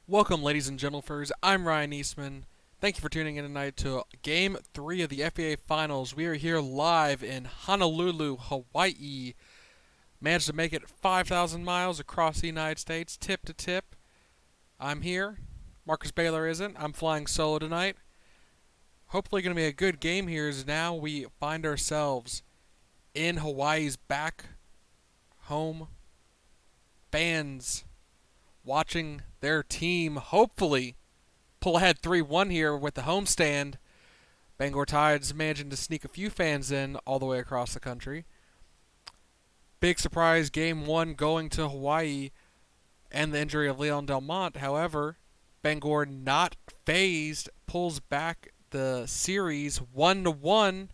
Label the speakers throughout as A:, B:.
A: Welcome, ladies and gentlemen. I'm Ryan Eastman. Thank you for tuning in tonight to Game 3 of the FBA Finals. We are here live in Honolulu, Hawaii. Managed to make it 5,000 miles across the United States, tip to tip. I'm here. Marcus Baylor isn't. I'm flying solo tonight. Hopefully going to be a good game here as now we find ourselves in Hawaii's back home. Fans watching their team hopefully pull ahead 3-1 here with the homestand. Bangor Tides managing to sneak a few fans in all the way across the country. Big surprise, Game 1 going to Hawaii and the injury of Leon Delmont. However, Bangor not phased, pulls back the series 1-1.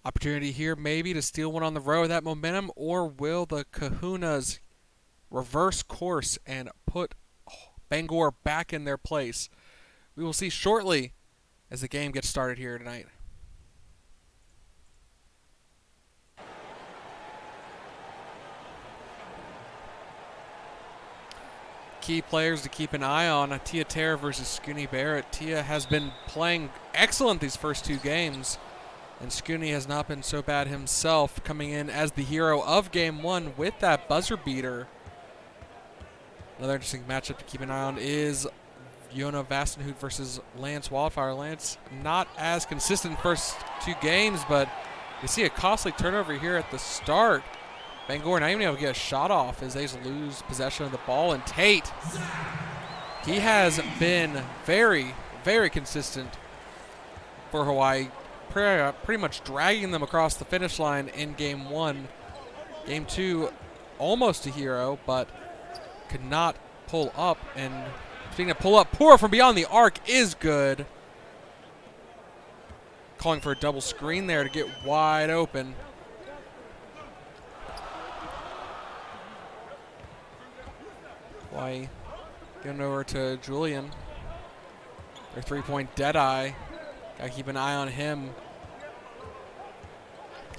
A: Opportunity here maybe to steal one on the road with that momentum, or will the Kahunas reverse course and put Bangor back in their place? We will see shortly as the game gets started here tonight. Key players to keep an eye on: Tia Terra versus Scooney Barrett. Tia has been playing excellent these first two games, and Scooney has not been so bad himself, coming in as the hero of Game 1 with that buzzer beater. Another interesting matchup to keep an eye on is Yona Vastenhout versus Lance Wildfire. Lance not as consistent first two games, but you see a costly turnover here at the start. Bangor not even able to get a shot off as they lose possession of the ball. And Tate, he has been very, very consistent for Hawaii, pretty much dragging them across the finish line in Game 1. Game 2, almost a hero, but could not pull up. And speaking of pull up, Pura from beyond the arc is good. Calling for a double screen there to get wide open. Hawaii going over to Julian. Their three-point deadeye. Gotta keep an eye on him.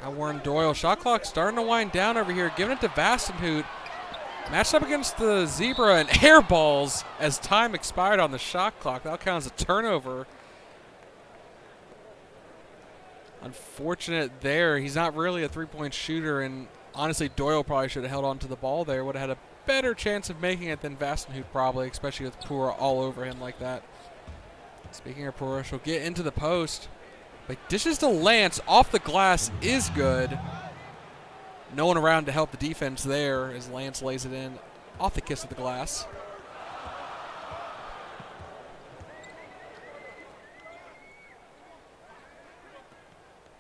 A: Now Warren Doyle. Shot clock starting to wind down over here. Giving it to Vastenhout. Matched up against the Zebra and airballs as time expired on the shot clock. That'll count as a turnover. Unfortunate there. He's not really a three-point shooter, and honestly, Doyle probably should have held on to the ball there. Would have had a better chance of making it than Vastenhout probably, especially with Pura all over him like that. Speaking of Pura, she'll get into the post. But dishes to Lance off the glass is good. No one around to help the defense there as Lance lays it in off the kiss of the glass.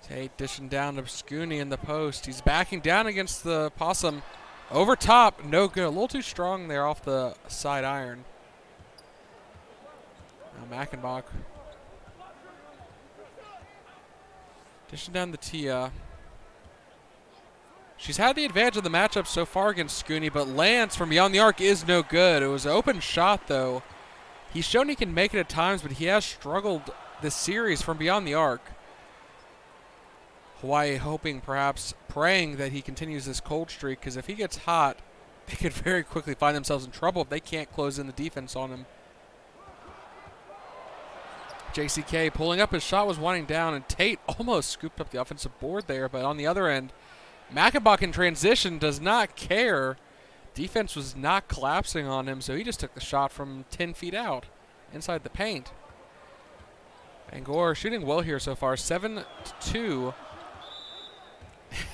A: Tate dishing down to Scooney in the post. He's backing down against the Possum. Over top, no good. A little too strong there off the side iron. Now Mackenbach. Dishing down the Tia. She's had the advantage of the matchup so far against Scooney, but Lance from beyond the arc is no good. It was an open shot, though. He's shown he can make it at times, but he has struggled this series from beyond the arc. Hawaii hoping, perhaps praying, that he continues this cold streak, because if he gets hot, they could very quickly find themselves in trouble if they can't close in the defense on him. JCK pulling up. His shot was winding down, and Tate almost scooped up the offensive board there, but on the other end, Mackenbach in transition does not care. Defense was not collapsing on him, so he just took the shot from 10 feet out inside the paint. Bangor shooting well here so far, 7-2.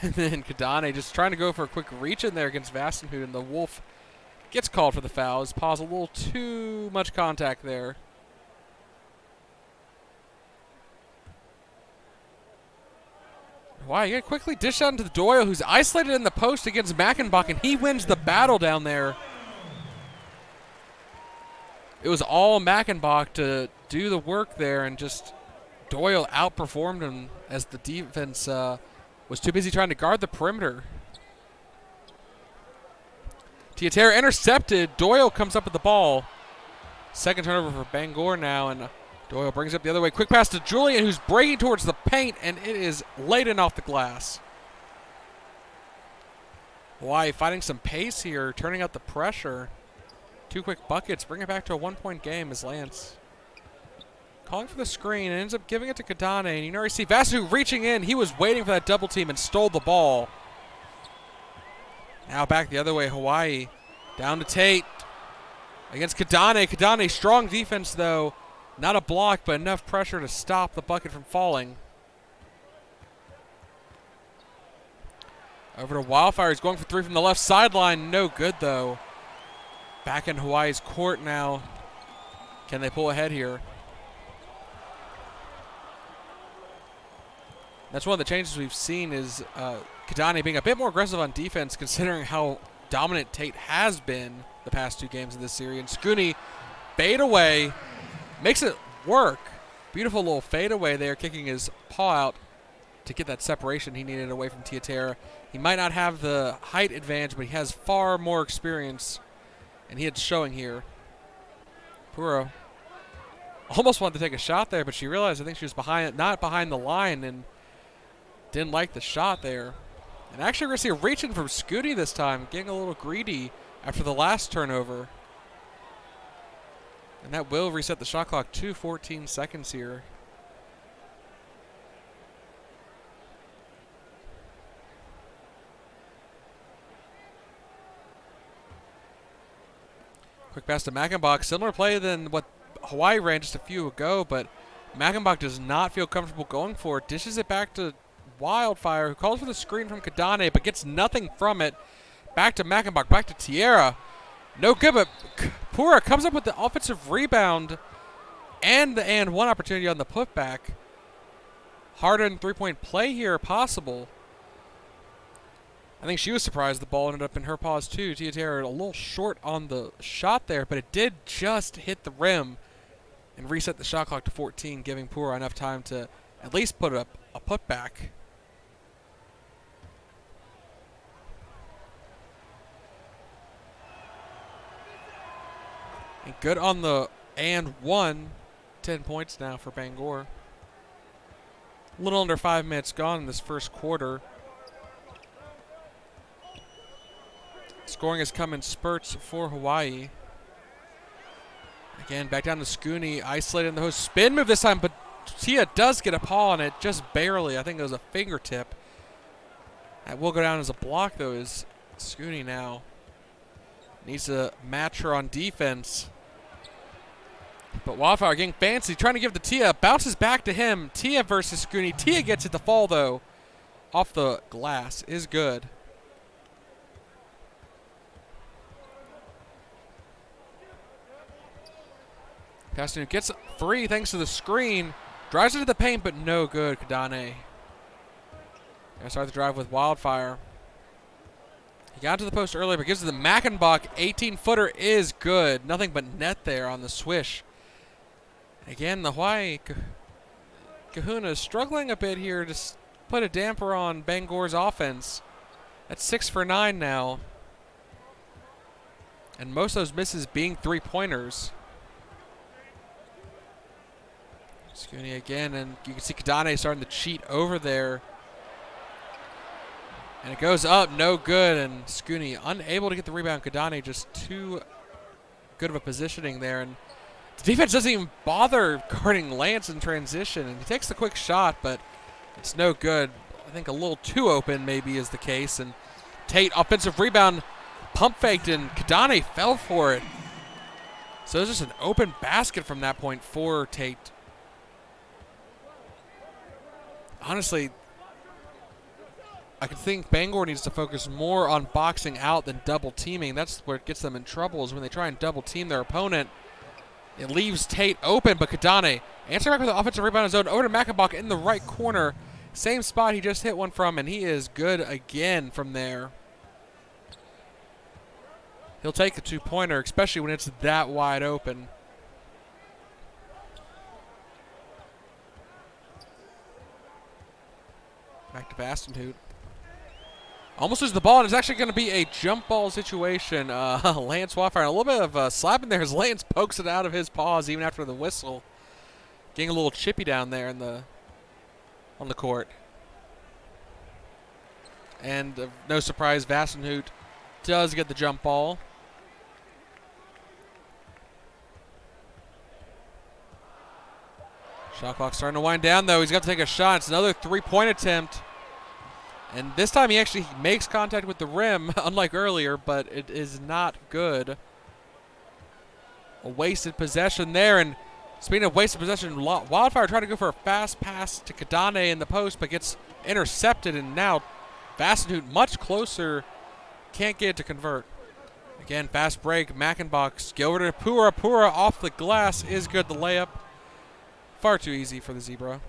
A: And then Kadane just trying to go for a quick reach in there against Vastenhout, and the Wolf gets called for the foul. His paws a little too much contact there. Wow, you got to quickly dish out into the Doyle, who's isolated in the post against Mackenbach, and he wins the battle down there. It was all Mackenbach to do the work there, and just Doyle outperformed him as the defense was too busy trying to guard the perimeter. Tia Terra intercepted. Doyle comes up with the ball. Second turnover for Bangor now, and Doyle brings it up the other way. Quick pass to Julian, who's breaking towards the paint, and it is laid in off the glass. Hawaii fighting some pace here, turning out the pressure. 2 quick buckets. Bring it back to a 1-point game as Lance calling for the screen and ends up giving it to Kadane. And you can already see Vasu reaching in. He was waiting for that double team and stole the ball. Now back the other way, Hawaii. Down to Tate against Kadane. Kadane, strong defense though. Not a block, but enough pressure to stop the bucket from falling. Over to Wildfire. He's going for 3 from the left sideline. No good though. Back in Hawaii's court now. Can they pull ahead here? That's one of the changes we've seen is Kadane being a bit more aggressive on defense considering how dominant Tate has been the past 2 games of this series. And Scooney fade away, makes it work. Beautiful little fade away there, kicking his paw out to get that separation he needed away from Tiatera. He might not have the height advantage, but he has far more experience, and he is showing here. Puro almost wanted to take a shot there, but she realized I think she was not behind the line, and didn't like the shot there. And actually, we're going to see a reaching from Scooty this time, getting a little greedy after the last turnover. And that will reset the shot clock to 14 seconds here. Quick pass to Mackenbach. Similar play than what Hawaii ran just a few ago, but Mackenbach does not feel comfortable going for it. Dishes it back to Wildfire, who calls for the screen from Kadane, but gets nothing from it. Back to Mackenbach, back to Tierra. No good, but Pura comes up with the offensive rebound and the one opportunity on the putback. Hardened 3-point play here possible. I think she was surprised the ball ended up in her paws too. Tiatera a little short on the shot there, but it did just hit the rim and reset the shot clock to 14, giving Pura enough time to at least put up a putback. And good on the and one. 10 points now for Bangor. A little under 5 minutes gone in this first quarter. Scoring has come in spurts for Hawaii. Again, back down to Scooney, isolated in the host. Spin move this time, but Tia does get a paw on it, just barely. I think it was a fingertip. That will go down as a block, though, is Scooney now. Needs to match her on defense. But Wildfire getting fancy, trying to give the Tia. Bounces back to him. Tia versus Scooney. Tia gets it to fall, though. Off the glass is good. Pastanu gets free thanks to the screen. Drives into the paint, but no good. Kadane. Gonna start the drive with Wildfire. He got to the post earlier, but gives it to the Mackenbach. 18-footer is good. Nothing but net there on the swish. Again, the Hawaii Kahuna is struggling a bit here to put a damper on Bangor's offense. That's 6 for 9 now. And most of those misses being 3-pointers. Scooney again, and you can see Kadane starting to cheat over there. And it goes up, no good, and Scooney unable to get the rebound. Kadane just too good of a positioning there, and the defense doesn't even bother guarding Lance in transition, and he takes the quick shot, but it's no good. I think a little too open maybe is the case, and Tate, offensive rebound, pump faked, and Kadane fell for it. So it's just an open basket from that point for Tate. Honestly, I could think Bangor needs to focus more on boxing out than double teaming. That's where it gets them in trouble, is when they try and double team their opponent. It leaves Tate open, but Kadane answering back with the offensive rebound zone over to Mackenbach in the right corner. Same spot he just hit one from, and he is good again from there. He'll take the 2-pointer, especially when it's that wide open. Back to Vastenhout. Almost loses the ball, and it's actually going to be a jump ball situation. Lance Wildfire, a little bit of slapping there as Lance pokes it out of his paws even after the whistle. Getting a little chippy down there in on the court. And no surprise, Vastenhout does get the jump ball. Shot clock starting to wind down, though. He's got to take a shot. It's another three-point attempt. And this time he actually makes contact with the rim, unlike earlier, but it is not good. A wasted possession there. And speaking of wasted possession, Wildfire tried to go for a fast pass to Kadane in the post, but gets intercepted. And now Vasenhout much closer. Can't get it to convert. Again, fast break. Mackenbox. Go over to Pura. Pura off the glass is good. The layup. Far too easy for the Zebra.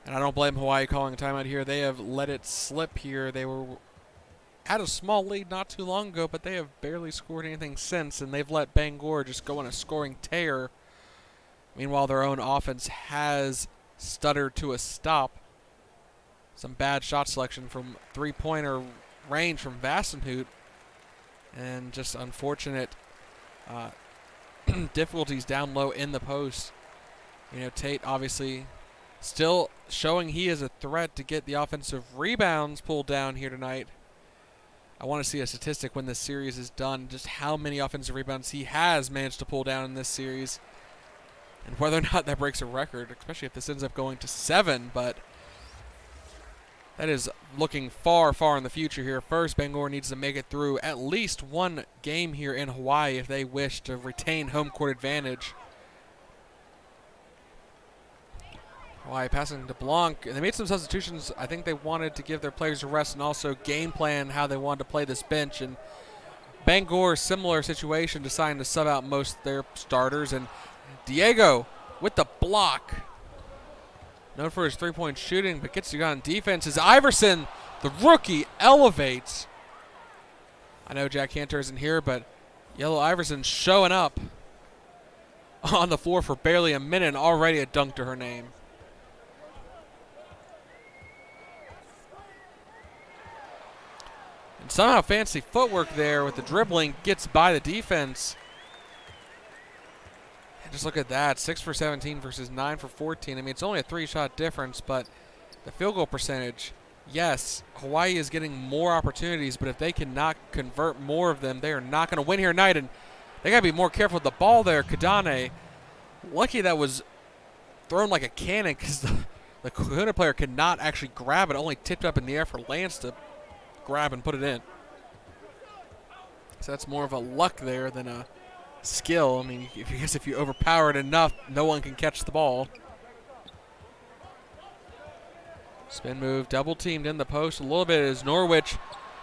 A: And I don't blame Hawaii calling a timeout here. They have let it slip here. They were had a small lead not too long ago, but they have barely scored anything since, and they've let Bangor just go on a scoring tear. Meanwhile, their own offense has stuttered to a stop. Some bad shot selection from three-pointer range from Vasenhout, and just unfortunate difficulties down low in the post. You know, Tate obviously still showing he is a threat to get the offensive rebounds pulled down here tonight. I want to see a statistic when this series is done, just how many offensive rebounds he has managed to pull down in this series, and whether or not that breaks a record, especially if this ends up going to 7, but that is looking far, far in the future here. First, Bangor needs to make it through at least one game here in Hawaii if they wish to retain home court advantage. Hawaii passing to Blanc. And they made some substitutions. I think they wanted to give their players a rest and also game plan how they wanted to play this bench. And Bangor, similar situation, deciding to sub out most of their starters. And Diego with the block. Known for his three-point shooting, but gets you on defense. As Iverson, the rookie, elevates. I know Jack Cantor isn't here, but Yellow Iverson showing up on the floor for barely a minute and already a dunk to her name. And somehow fancy footwork there with the dribbling gets by the defense. Just look at that, 6 for 17 versus 9 for 14. I mean, it's only a 3-shot difference, but the field goal percentage, yes, Hawaii is getting more opportunities, but if they cannot convert more of them, they are not going to win here tonight, and they got to be more careful with the ball there. Kadane, lucky that was thrown like a cannon because the Kahuna player could not actually grab it, only tipped up in the air for Lance to grab and put it in. So that's more of a luck there than a skill. I mean, if you overpower it enough, no one can catch the ball. Spin move, double teamed in the post a little bit as Norwich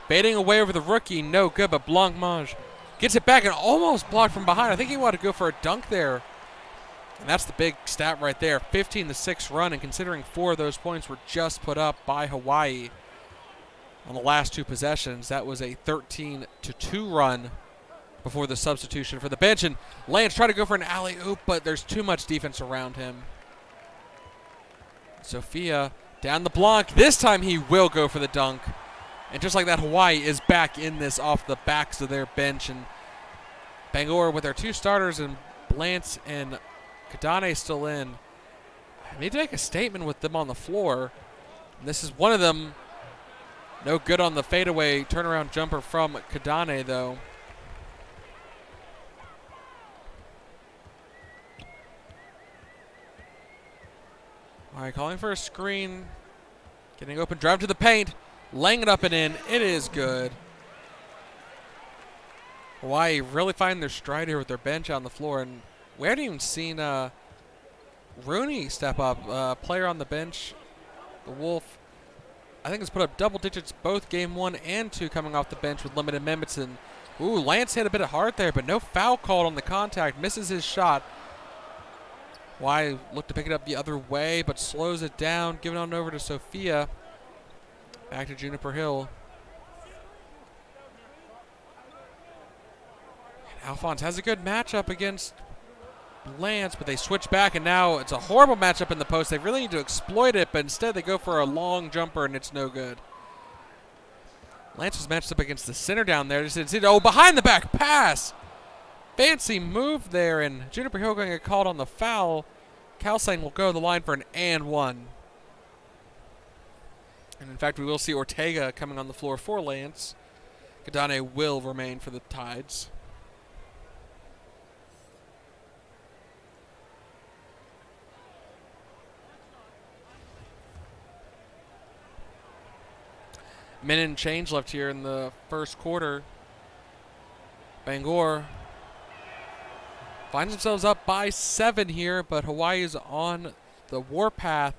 A: baiting away over the rookie, no good, but Blancmange gets it back and almost blocked from behind. I think he wanted to go for a dunk there. And that's the big stat right there, 15-6 run, and considering 4 of those points were just put up by Hawaii on the last 2 possessions, that was a 13-2 run before the substitution for the bench. And Lance tried to go for an alley-oop, but there's too much defense around him. Sophia down the block. This time he will go for the dunk. And just like that, Hawaii is back in this off the backs of their bench. And Bangor with their 2 starters and Lance and Kadane still in. I need to make a statement with them on the floor. And this is one of them. No good on the fadeaway turnaround jumper from Kadane, though. All right, calling for a screen. Getting open, drive to the paint. Laying it up and in. It is good. Hawaii really finding their stride here with their bench on the floor. And we haven't even seen Rooney step up. Player on the bench, the Wolf, I think has put up double digits both game 1 and 2 coming off the bench with limited minutes. And ooh, Lance hit a bit hard there, but no foul called on the contact. Misses his shot. Hawaii looked to pick it up the other way, but slows it down, giving on over to Sophia. Back to Juniper Hill. And Alphonse has a good matchup against Lance, but they switch back, and now it's a horrible matchup in the post. They really need to exploit it, but instead they go for a long jumper, and it's no good. Lance was matched up against the center down there. Oh, behind the back pass. Fancy move there, and Juniper Hill going to get called on the foul. Calsane will go to the line for an and 1. And in fact, we will see Ortega coming on the floor for Lance. Kadane will remain for the Tides. minute and change left here in the first quarter. Bangor finds themselves up by 7 here, but Hawaii is on the warpath.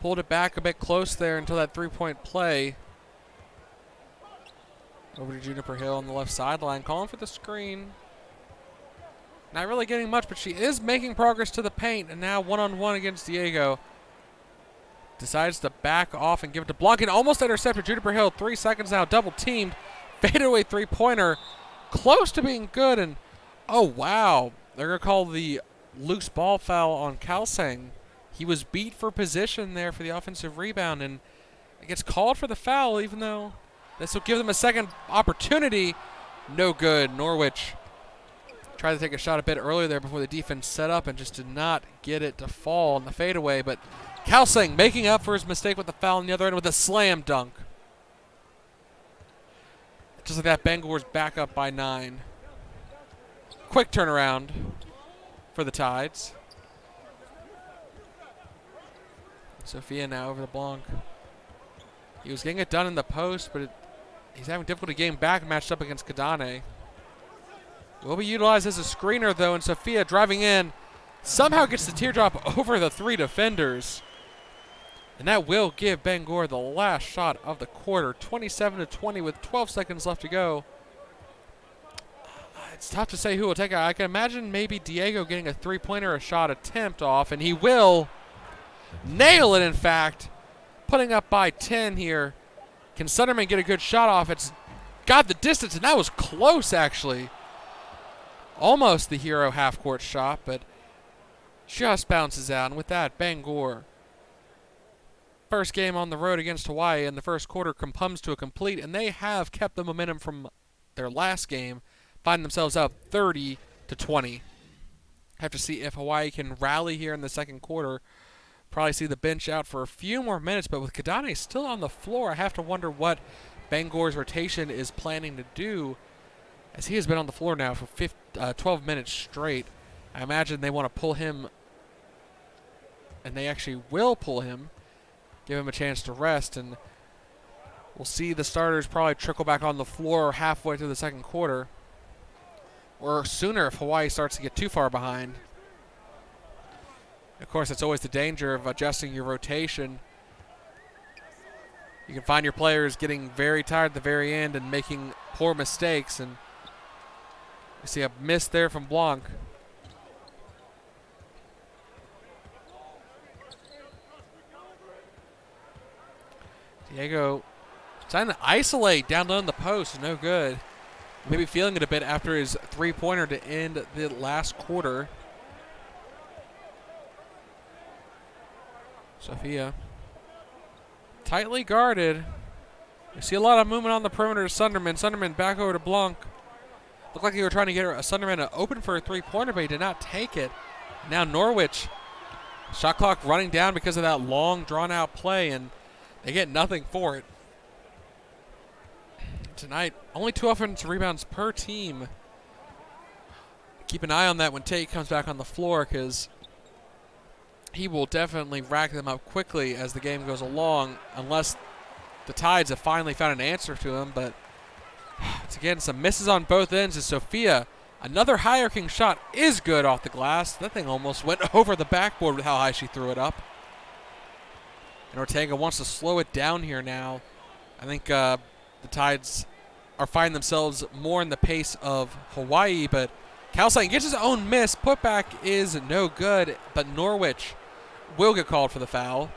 A: Pulled it back a bit close there until that three-point play. Over to Juniper Hill on the left sideline, calling for the screen. Not really getting much, but she is making progress to the paint, and now one-on-one against Diego. Decides to back off and give it to Blanc, and almost intercepted. Juniper Hill, 3 seconds now, double-teamed. Faded away three-pointer, close to being good, and oh, wow. They're going to call the loose ball foul on Kalsang. He was beat for position there for the offensive rebound, and it gets called for the foul, even though this will give them a second opportunity. No good. Norwich tried to take a shot a bit earlier there before the defense set up and just did not get it to fall on the fadeaway, but Kalsang making up for his mistake with the foul on the other end with a slam dunk. Just like that, Bangor's back up by 9. Quick turnaround for the Tides. Sophia now over to Blanc. He was getting it done in the post, but he's having difficulty getting back matched up against Kadane. Will be utilized as a screener, though, and Sophia driving in somehow gets the teardrop over the 3 defenders. And that will give Bangor the last shot of the quarter, 27-20 with 12 seconds left to go. It's tough to say who will take it. I can imagine maybe Diego getting a three-pointer, a shot attempt off, and he will nail it, in fact. Putting up by 10 here. Can Sunderman get a good shot off? It's got the distance, and that was close, actually. Almost the hero half-court shot, but just bounces out. And with that, Bangor, first game on the road against Hawaii, and the first quarter comes to a complete, and they have kept the momentum from their last game, find themselves up 30-20. Have to see if Hawaii can rally here in the second quarter. Probably see the bench out for a few more minutes, but with Kadane still on the floor, I have to wonder what Bangor's rotation is planning to do, as he has been on the floor now for 12 minutes straight. I imagine they want to pull him, and they actually will pull him, give him a chance to rest, and we'll see the starters probably trickle back on the floor halfway through the second quarter, or sooner if Hawaii starts to get too far behind. Of course, it's always the danger of adjusting your rotation. You can find your players getting very tired at the very end and making poor mistakes, and you see a miss there from Blanc. Diego trying to isolate down low in the post, no good. Maybe feeling it a bit after his three-pointer to end the last quarter. Sophia tightly guarded. You see a lot of movement on the perimeter. Sunderman. Sunderman back over to Blanc. Looked like they were trying to get Sunderman to open for a three-pointer, but he did not take it. Now Norwich. Shot clock running down because of that long, drawn-out play, and they get nothing for it. Tonight, only 2 offensive rebounds per team. Keep an eye on that when Tate comes back on the floor, because he will definitely rack them up quickly as the game goes along, unless the Tides have finally found an answer to him. But it's, again, some misses on both ends as Sophia, another high-arcing shot, is good off the glass. That thing almost went over the backboard with how high she threw it up. And Ortega wants to slow it down here now. I think the Tides are finding themselves more in the pace of Hawaii, but Kalsang gets his own miss. Putback is no good, but Norwich will get called for the foul.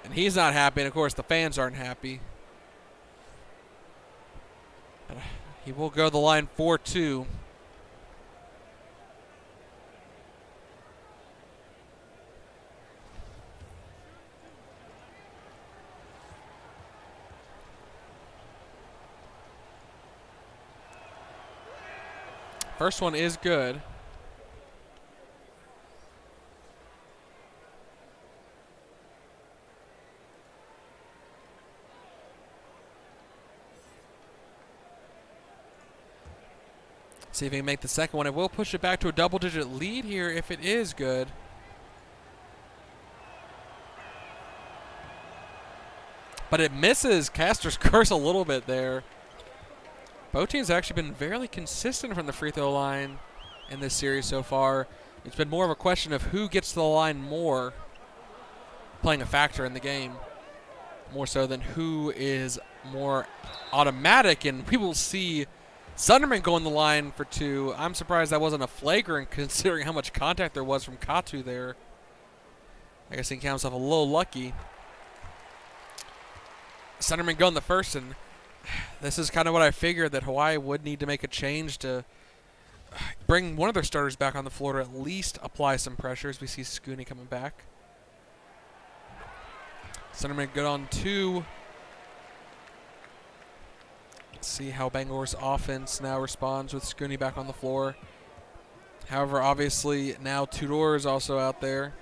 A: And he's not happy, and of course the fans aren't happy. He will go the line 4-2. First one is good. See if he can make the second one. It will push it back to a double-digit lead here if it is good. but it misses Caster's curse a little bit there. Both teams have actually been fairly consistent from the free throw line in this series so far. It's been more of a question of who gets to the line more playing a factor in the game, more so than who is more automatic. And we will see Sunderman go on the line for 2. I'm surprised that wasn't a flagrant considering how much contact there was from Katu there. I guess he counts himself a little lucky. Sunderman going the first, and this is kind of what I figured, that Hawaii would need to make a change to bring one of their starters back on the floor to at least apply some pressure as we see Scooney coming back. Sunderman good on 2. Let's see how Bangor's offense now responds with Scooney back on the floor. However, obviously now Tudor is also out there.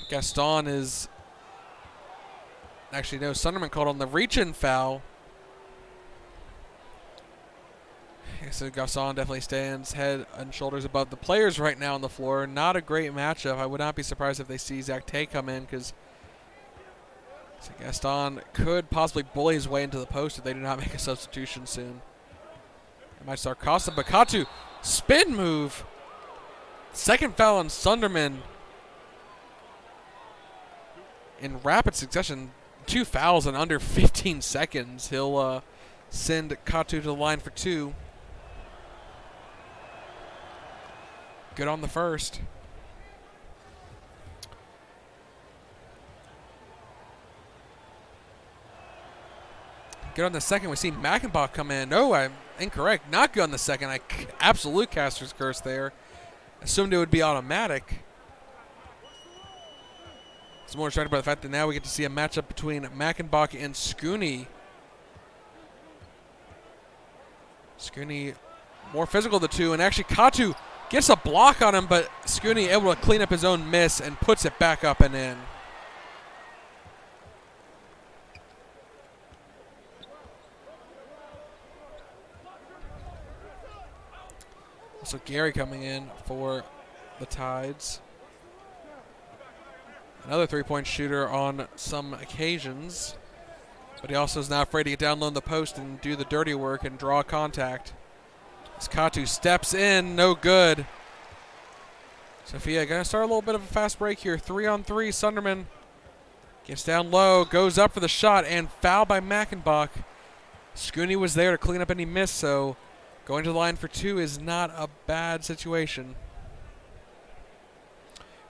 A: Gaston is... Actually, no, Sunderman called on the reach-in foul. So Gaston definitely stands head and shoulders above the players right now on the floor. Not a great matchup. I would not be surprised if they see Zach Tay come in, because Gaston could possibly bully his way into the post if they do not make a substitution soon. It might start costing, but Katu, spin move. Second foul on Sunderman in rapid succession. 2 fouls in under 15 seconds. He'll send Katu to the line for 2. Good on the first. Good on the second. We see Mackenbach come in. No, I'm incorrect. Not good on the second. Absolute caster's curse there. Assumed it would be automatic. It's more excited by the fact that now we get to see a matchup between Mackenbach and Scooney. Scooney more physical of the two, and actually Katu gets a block on him, but Scooney able to clean up his own miss and puts it back up and in. So Gary coming in for the Tides. Another three-point shooter on some occasions, but he also is not afraid to get down low in the post and do the dirty work and draw contact. As Katu steps in, no good. Sophia going to start a little bit of a fast break here. 3-on-3, Sunderman gets down low, goes up for the shot, and fouled by Mackenbach. Scooney was there to clean up any miss, so going to the line for 2 is not a bad situation.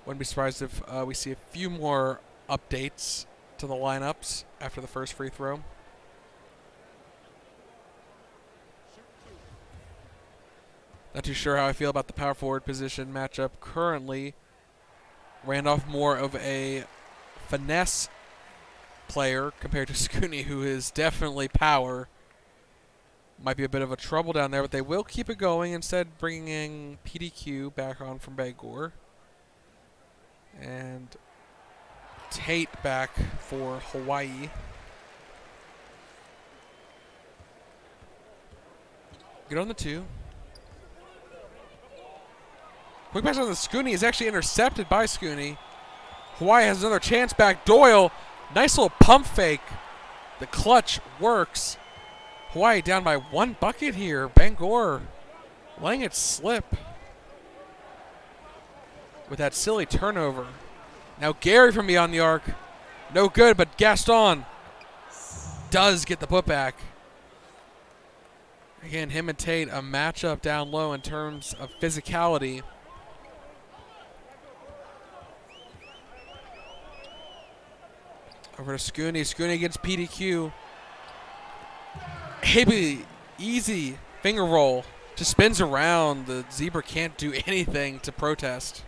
A: Wouldn't be surprised if we see a few more updates to the lineups after the first free throw. Not too sure how I feel about the power forward position matchup currently. Randolph more of a finesse player compared to Scooney, who is definitely power. Might be a bit of a trouble down there, but they will keep it going, instead bringing PDQ back on from Bangor. And Tate back for Hawaii. Get on the 2. Quick pass on the Scooney is actually intercepted by Scooney. Hawaii has another chance back. Doyle, nice little pump fake. The clutch works. Hawaii down by 1 bucket here. Bangor letting it slip with that silly turnover. Now Gary from beyond the arc. No good, but Gaston does get the putback. Again, him and Tate, a matchup down low in terms of physicality. Over to Scooney. Scooney against PDQ. Maybe easy finger roll. Just spins around. The Zebra can't do anything to protest.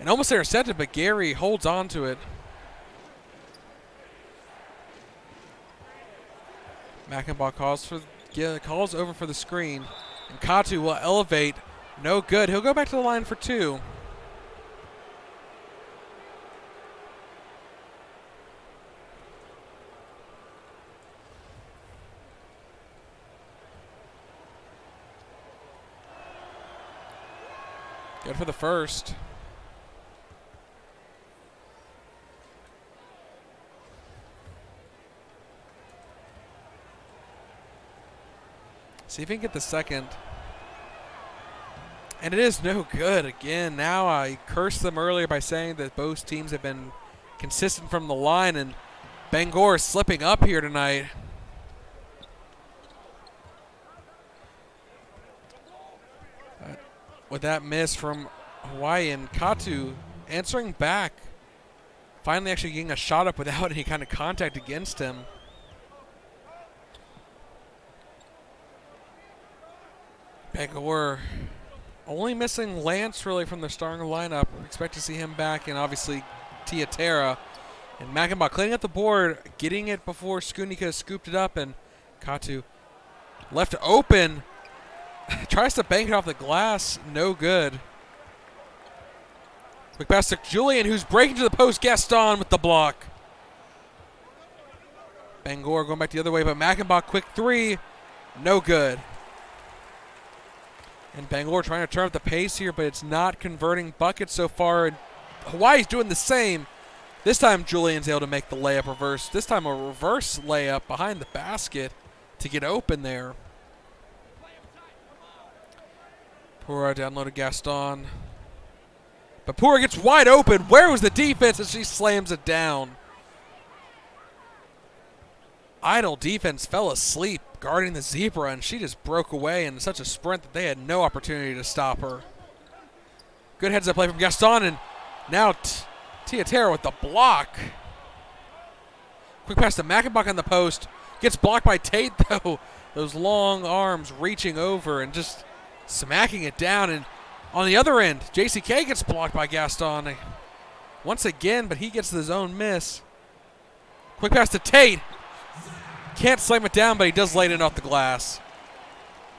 A: And almost intercepted, but Gary holds on to it. Mackenbach calls over for the screen. And Katu will elevate. No good. He'll go back to the line for 2. Good for the first. See if he can get the second. And it is no good again. Now I cursed them earlier by saying that both teams have been consistent from the line, and Bangor is slipping up here tonight. With that miss from Hawaii, and Katu answering back. Finally actually getting a shot up without any kind of contact against him. Bangor only missing Lance really from the starting lineup. Expect to see him back, and obviously Tiatera. And Mackenbach cleaning up the board, getting it before Skunika scooped it up, and Katu left open. Tries to bank it off the glass, no good. Quick pass to Julian, who's breaking to the post. Gaston with the block. Bangor going back the other way, but Mackenbach quick three, no good. And Bangor trying to turn up the pace here, but it's not converting buckets so far. And Hawaii's doing the same. This time Julian's able to make the layup reverse. This time a reverse layup behind the basket to get open there. Pura downloaded Gaston. But Pura gets wide open. Where was the defense as she slams it down? Idle defense fell asleep guarding the zebra, and she just broke away in such a sprint that they had no opportunity to stop her. Good heads-up play from Gaston, and now Tiatera with the block. Quick pass to Mackenbach on the post. Gets blocked by Tate, though. Those long arms reaching over and just smacking it down. And on the other end, JCK gets blocked by Gaston once again, but he gets his own miss. Quick pass to Tate. Can't slam it down, but he does lay it in off the glass.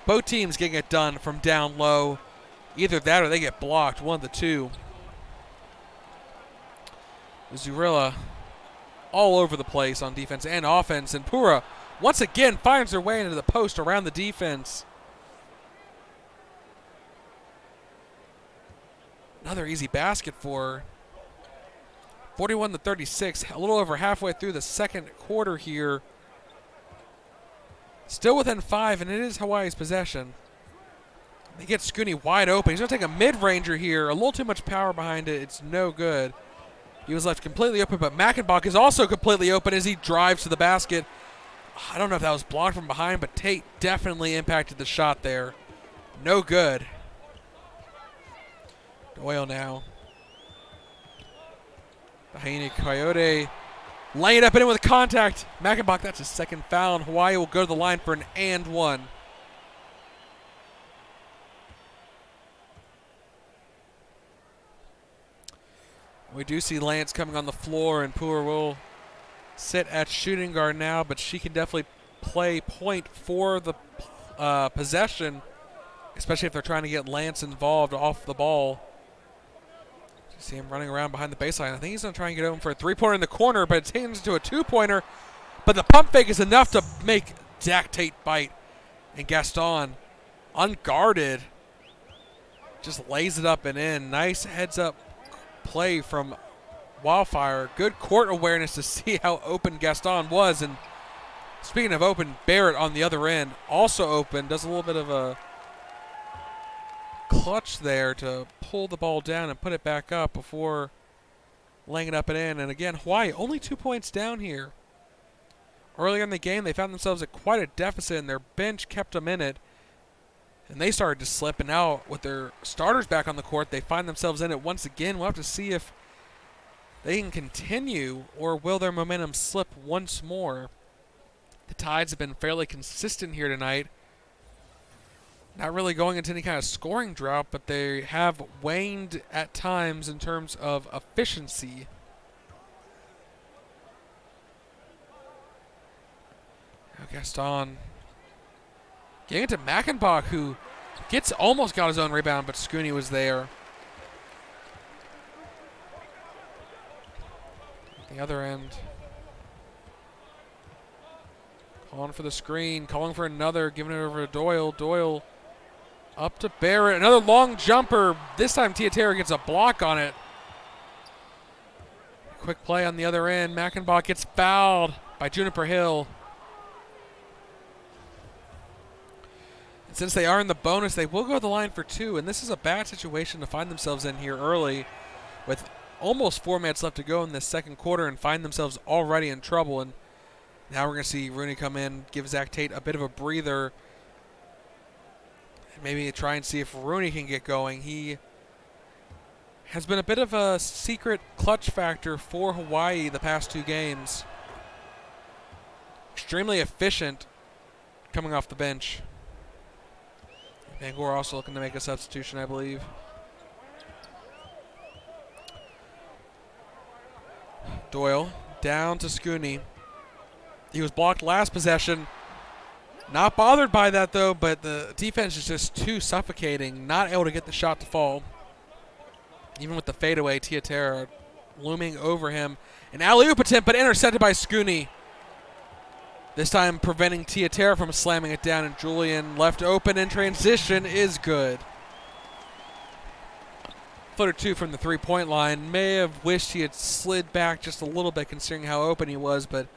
A: Both teams getting it done from down low. Either that or they get blocked, one of the two. Zurilla all over the place on defense and offense, and Pura once again finds her way into the post around the defense. Another easy basket for her. 41-36, a little over halfway through the second quarter here. Still within 5, and it is Hawaii's possession. They get Scooney wide open. He's going to take a mid-ranger here. A little too much power behind it. It's no good. He was left completely open, but Mackenbach is also completely open as he drives to the basket. I don't know if that was blocked from behind, but Tate definitely impacted the shot there. No good. Doyle now. Bahini Coyote laying it up and in with contact. Mackenbach, that's his second foul, and Hawaii will go to the line for an and one. We do see Lance coming on the floor, and Pura will sit at shooting guard now, but she can definitely play point for the possession, especially if they're trying to get Lance involved off the ball. You see him running around behind the baseline. I think he's going to try and get open for a three-pointer in the corner, but it turns into a two-pointer. But the pump fake is enough to make Zach Tate bite, and Gaston, unguarded, just lays it up and in. Nice heads-up play from Wildfire. Good court awareness to see how open Gaston was. And speaking of open, Barrett on the other end also open. Does a little bit of a clutch there to pull the ball down and put it back up before laying it up and in. And again, Hawaii only 2 points down here. Earlier in the game, they found themselves at quite a deficit, and their bench kept them in it. And they started to slip, and now with their starters back on the court, they find themselves in it once again. We'll have to see if they can continue, or will their momentum slip once more. The Tides have been fairly consistent here tonight. Not really going into any kind of scoring drought, but they have waned at times in terms of efficiency. Now Gaston getting it to Mackenbach, who almost got his own rebound, but Scooney was there. The other end. Calling for the screen, calling for another, giving it over to Doyle. Doyle up to Barrett. Another long jumper. This time Tiatera gets a block on it. Quick play on the other end. Mackenbach gets fouled by Juniper Hill. Since they are in the bonus, they will go to the line for 2, and this is a bad situation to find themselves in here early with almost 4 minutes left to go in this second quarter and find themselves already in trouble. And now we're going to see Rooney come in, give Zach Tate a bit of a breather, and maybe try and see if Rooney can get going. He has been a bit of a secret clutch factor for Hawaii the past 2 games. Extremely efficient coming off the bench. Bangor also looking to make a substitution, I believe. Doyle down to Scooney. He was blocked last possession. Not bothered by that, though, but the defense is just too suffocating. Not able to get the shot to fall. Even with the fadeaway, Tiatera looming over him. An alley-oop attempt, but intercepted by Scooney. This time preventing Tiatera from slamming it down, and Julian left open in transition is good. Footer 2 from the 3-point line. May have wished he had slid back just a little bit considering how open he was, but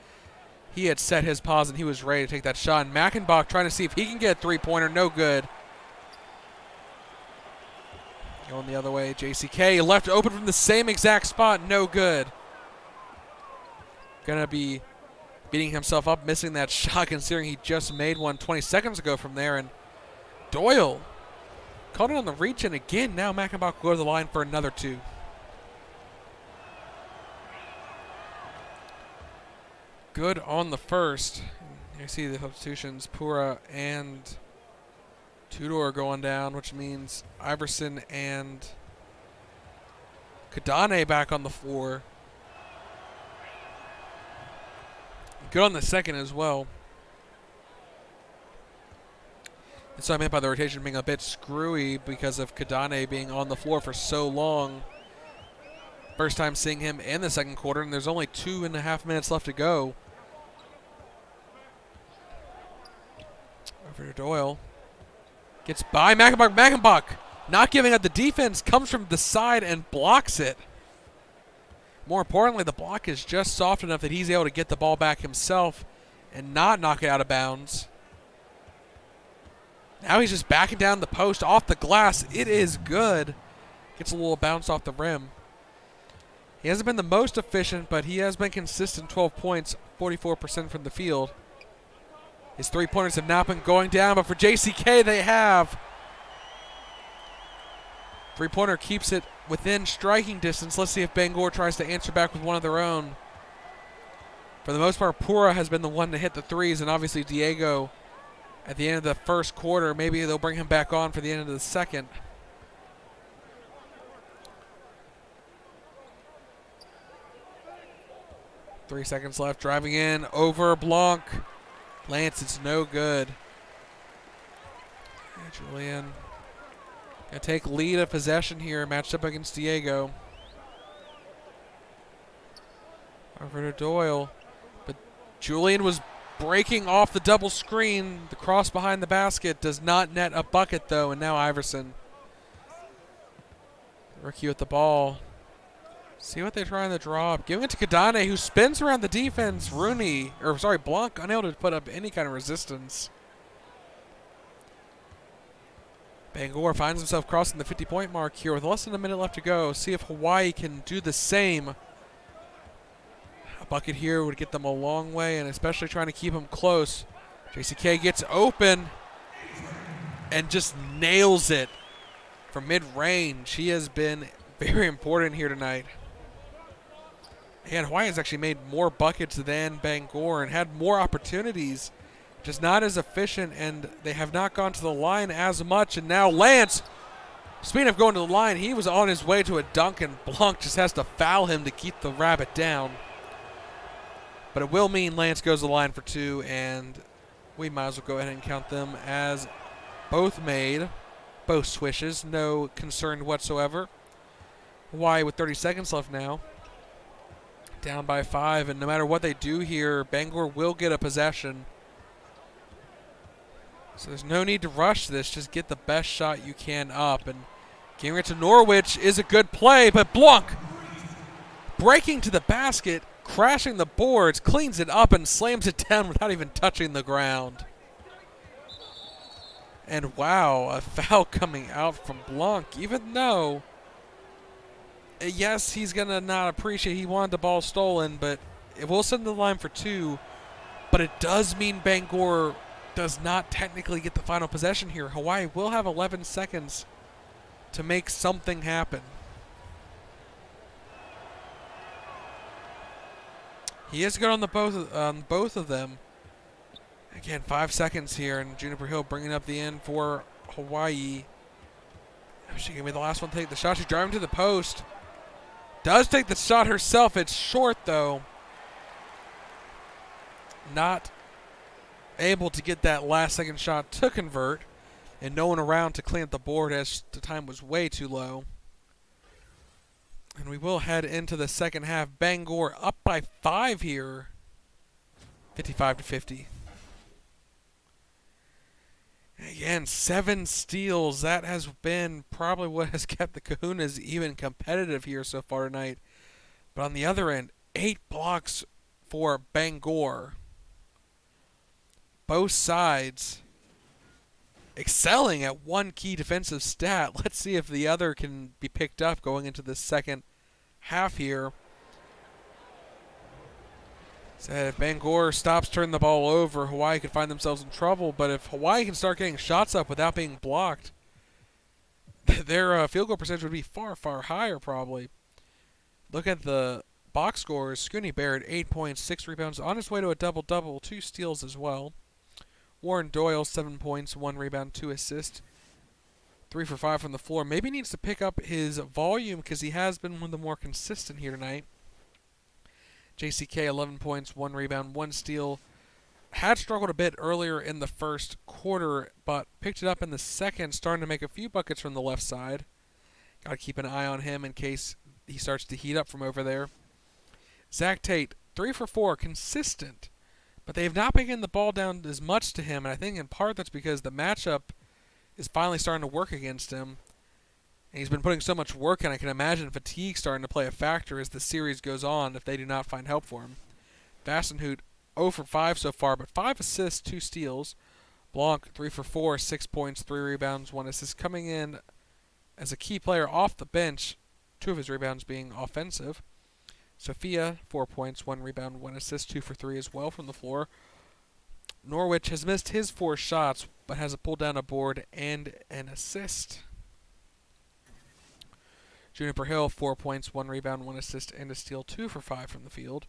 A: he had set his paws and he was ready to take that shot. And Mackenbach trying to see if he can get a 3-pointer. No good. Going the other way. JCK left open from the same exact spot. No good. Going to be beating himself up, missing that shot considering he just made one 20 seconds ago from there. And Doyle caught it on the reach, and again, now Mackenbach will go to the line for another 2. Good on the first. You see the substitutions, Pura and Tudor going down, which means Iverson and Kadane back on the floor. Good on the second as well. And so I meant by the rotation being a bit screwy because of Kadane being on the floor for so long. First time seeing him in the second quarter, and there's only 2.5 minutes left to go. Over to Doyle. Gets by Mackenbach. Mackenbach not giving up the defense, comes from the side and blocks it. More importantly, the block is just soft enough that he's able to get the ball back himself and not knock it out of bounds. Now he's just backing down the post off the glass. It is good. Gets a little bounce off the rim. He hasn't been the most efficient, but he has been consistent. 12 points, 44% from the field. His 3-pointers have not been going down, but for JCK they have. 3-pointer keeps it within striking distance. Let's see if Bangor tries to answer back with one of their own. For the most part, Pura has been the one to hit the threes, and obviously Diego at the end of the first quarter. Maybe they'll bring him back on for the end of the second. Three seconds left. Driving in over Blanc. Lance, it's no good. Julian gonna take lead of possession here, matched up against Diego. Over to Doyle. But Julian was breaking off the double screen. The cross behind the basket does not net a bucket, though, and now Iverson. Rookie with the ball. See what they try in the drop. Giving it to Kadane, who spins around the defense. Blanc unable to put up any kind of resistance. Bangor finds himself crossing the 50-point mark here with less than a minute left to go. See if Hawaii can do the same. A bucket here would get them a long way, and especially trying to keep them close. JCK gets open and just nails it from mid-range. He has been very important here tonight. And Hawaii has actually made more buckets than Bangor and had more opportunities, just not as efficient, and they have not gone to the line as much. And now Lance, speaking of going to the line, he was on his way to a dunk, and Blanc just has to foul him to keep the rabbit down. But it will mean Lance goes to the line for 2, and we might as well go ahead and count them as both made, both swishes, no concern whatsoever. Hawaii with 30 seconds left now, down by 5, and no matter what they do here, Bangor will get a possession. So there's no need to rush this. Just get the best shot you can up. And giving it to Norwich is a good play, but Blanc breaking to the basket, crashing the boards, cleans it up and slams it down without even touching the ground. And wow, a foul coming out from Blanc, even though, yes, he's going to not appreciate he wanted the ball stolen, but it will send the line for 2. But it does mean Bangor does not technically get the final possession here. Hawaii will have 11 seconds to make something happen. He is good on both of them. Again, 5 seconds here, and Juniper Hill bringing up the end for Hawaii. She can be the last one to take the shot. She's driving to the post. Does take the shot herself. It's short, though. Not able to get that last second shot to convert, and no one around to clean up the board as the time was way too low. And we will head into the second half. Bangor up by 5 here, 55-50. Again, 7 steals. That has been probably what has kept the Kahunas even competitive here so far tonight. But on the other end, 8 blocks for Bangor. Both sides excelling at one key defensive stat. Let's see if the other can be picked up going into the second half here. Said if Bangor stops turning the ball over, Hawaii could find themselves in trouble. But if Hawaii can start getting shots up without being blocked, their field goal percentage would be far, far higher probably. Look at the box scores. Scooney Barrett, 8 points, 6 rebounds, on his way to a double-double, 2 steals as well. Warren Doyle, 7 points, 1 rebound, 2 assists, 3 for 5 from the floor. Maybe needs to pick up his volume because he has been one of the more consistent here tonight. JCK, 11 points, 1 rebound, 1 steal. Had struggled a bit earlier in the first quarter, but picked it up in the second, starting to make a few buckets from the left side. Got to keep an eye on him in case he starts to heat up from over there. Zach Tate, 3 for 4, consistent. But they have not been getting the ball down as much to him, and I think in part that's because the matchup is finally starting to work against him. And he's been putting so much work in, I can imagine fatigue starting to play a factor as the series goes on if they do not find help for him. Vasenhout, 0 for 5 so far, but 5 assists, 2 steals. Blanc, 3 for 4, 6 points, 3 rebounds, 1 assist, coming in as a key player off the bench, 2 of his rebounds being offensive. Sophia, 4 points, 1 rebound, 1 assist, 2 for 3 as well from the floor. Norwich has missed his 4 shots, but has pulled down a board and an assist. Juniper Hill, 4 points, 1 rebound, 1 assist, and a steal, 2 for 5 from the field.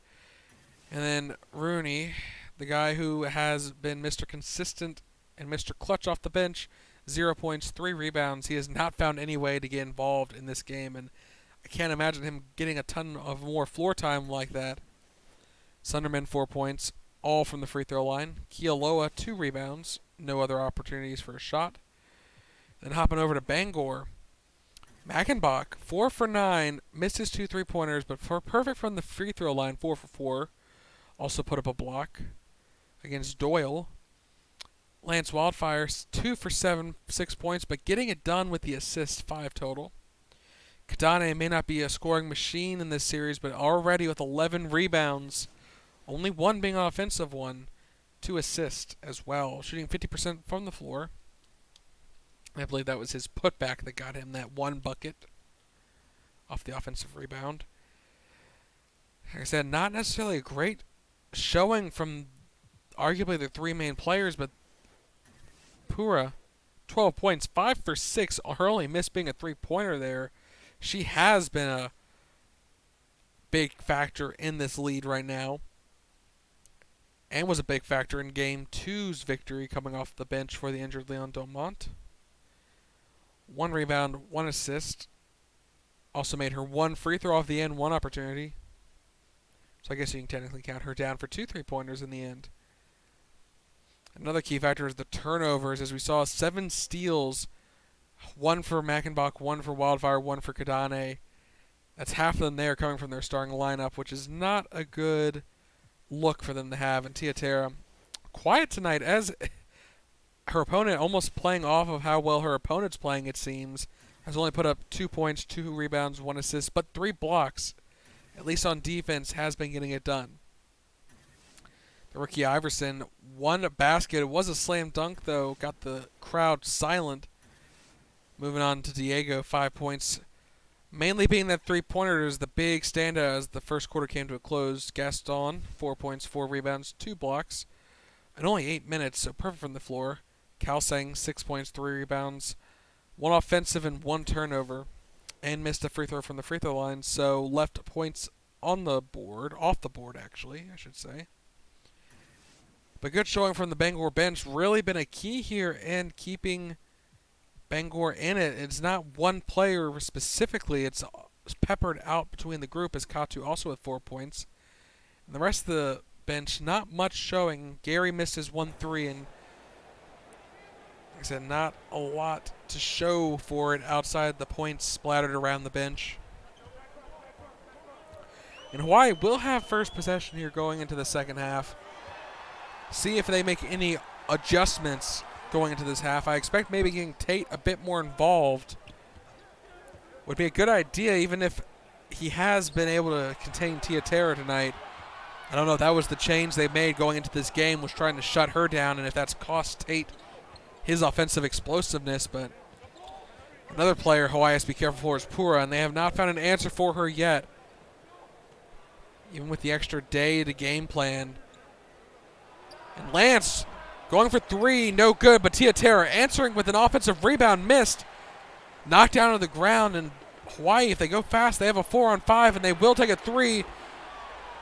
A: And then Rooney, the guy who has been Mr. Consistent and Mr. Clutch off the bench, 0 points, 3 rebounds. He has not found any way to get involved in this game, and I can't imagine him getting a ton of more floor time like that. Sunderman, 4 points, all from the free throw line. Kealoha, 2 rebounds, no other opportunities for a shot. Then hopping over to Bangor. Mackenbach, 4 for 9, missed his 2 3-pointers, but perfect from the free throw line, 4 for 4. Also put up a block against Doyle. Lance Wildfire, 2 for 7, 6 points, but getting it done with the assist, 5 total. Kadane may not be a scoring machine in this series, but already with 11 rebounds, only 1 being an offensive one, 2 assists as well, shooting 50% from the floor. I believe that was his putback that got him that 1 bucket off the offensive rebound. Like I said, not necessarily a great showing from arguably the 3 main players, but Pura, 12 points, 5 for 6. Her only miss being a 3-pointer there. She has been a big factor in this lead right now, and was a big factor in Game 2's victory coming off the bench for the injured Leon Domont. 1 rebound, 1 assist. Also made her 1 free throw off the end, 1 opportunity. So I guess you can technically count her down for 2 3-pointers in the end. Another key factor is the turnovers, as we saw 7 steals, 1 for Mackenbach, 1 for Wildfire, 1 for Kadane. That's half of them there coming from their starting lineup, which is not a good look for them to have. And Tiatera, quiet tonight, as her opponent almost playing off of how well her opponent's playing, it seems. Has only put up 2 points, 2 rebounds, 1 assist, but 3 blocks. At least on defense, has been getting it done. Ricky Iverson, one basket. It was a slam dunk, though. Got the crowd silent. Moving on to Diego, 5 points. Mainly being that three-pointer is the big standout as the first quarter came to a close. Gaston, 4 points, 4 rebounds, 2 blocks. And only 8 minutes, so perfect from the floor. Kalsang, 6 points, 3 rebounds, 1 offensive and 1 turnover. And missed a free throw from the free throw line, so left points on the board, off the board actually, I should say. But good showing from the Bangor bench. Really been a key here in keeping Bangor in it. It's not one player specifically. It's peppered out between the group as Katu also with 4 points. And the rest of the bench, not much showing. Gary missed his 1-3, and like I said, not a lot to show for it outside the points splattered around the bench. And Hawaii will have first possession here going into the second half. See if they make any adjustments going into this half. I expect maybe getting Tate a bit more involved would be a good idea, even if he has been able to contain Tiatera tonight. I don't know if that was the change they made going into this game, was trying to shut her down, and if that's cost Tate his offensive explosiveness. But another player Hawaii has to be careful for is Pura, and they have not found an answer for her yet. Even with the extra day to game plan. And Lance going for 3, no good, but Tiatera answering with an offensive rebound, missed. Knocked down on the ground, and Hawaii, if they go fast, they have a 4-on-5, and they will take a 3.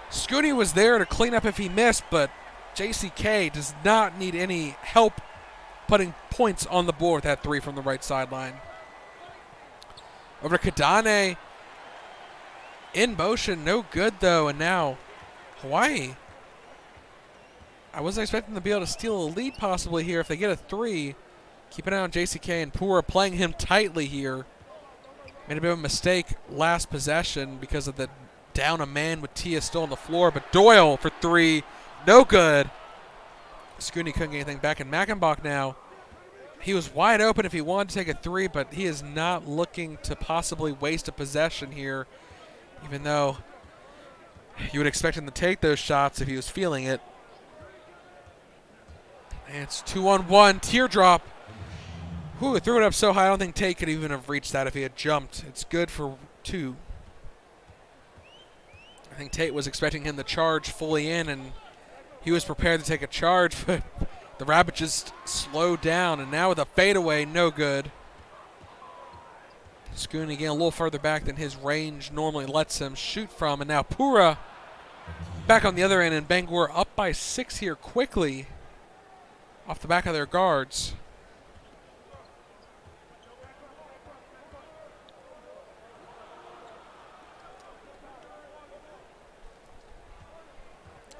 A: Scooney was there to clean up if he missed, but JCK does not need any help putting points on the board with that 3 from the right sideline. Over to Kadane. In motion, no good though, and now Hawaii. I wasn't expecting them to be able to steal a lead possibly here if they get a 3. Keep an eye on JCK and Pura playing him tightly here. Made a bit of a mistake last possession because of the down a man with Tia still on the floor, but Doyle for 3, no good. Scooney couldn't get anything back, and Mackenbach now. He was wide open if he wanted to take a 3, but he is not looking to possibly waste a possession here, even though you would expect him to take those shots if he was feeling it. And it's 2-on-1, teardrop. Whew, threw it up so high, I don't think Tate could even have reached that if he had jumped. It's good for 2. I think Tate was expecting him to charge fully in, and he was prepared to take a charge, but the Rabbit just slowed down, and now with a fadeaway, no good. Scooney again a little further back than his range normally lets him shoot from, and now Pura back on the other end, and Bangor up by 6 here quickly off the back of their guards.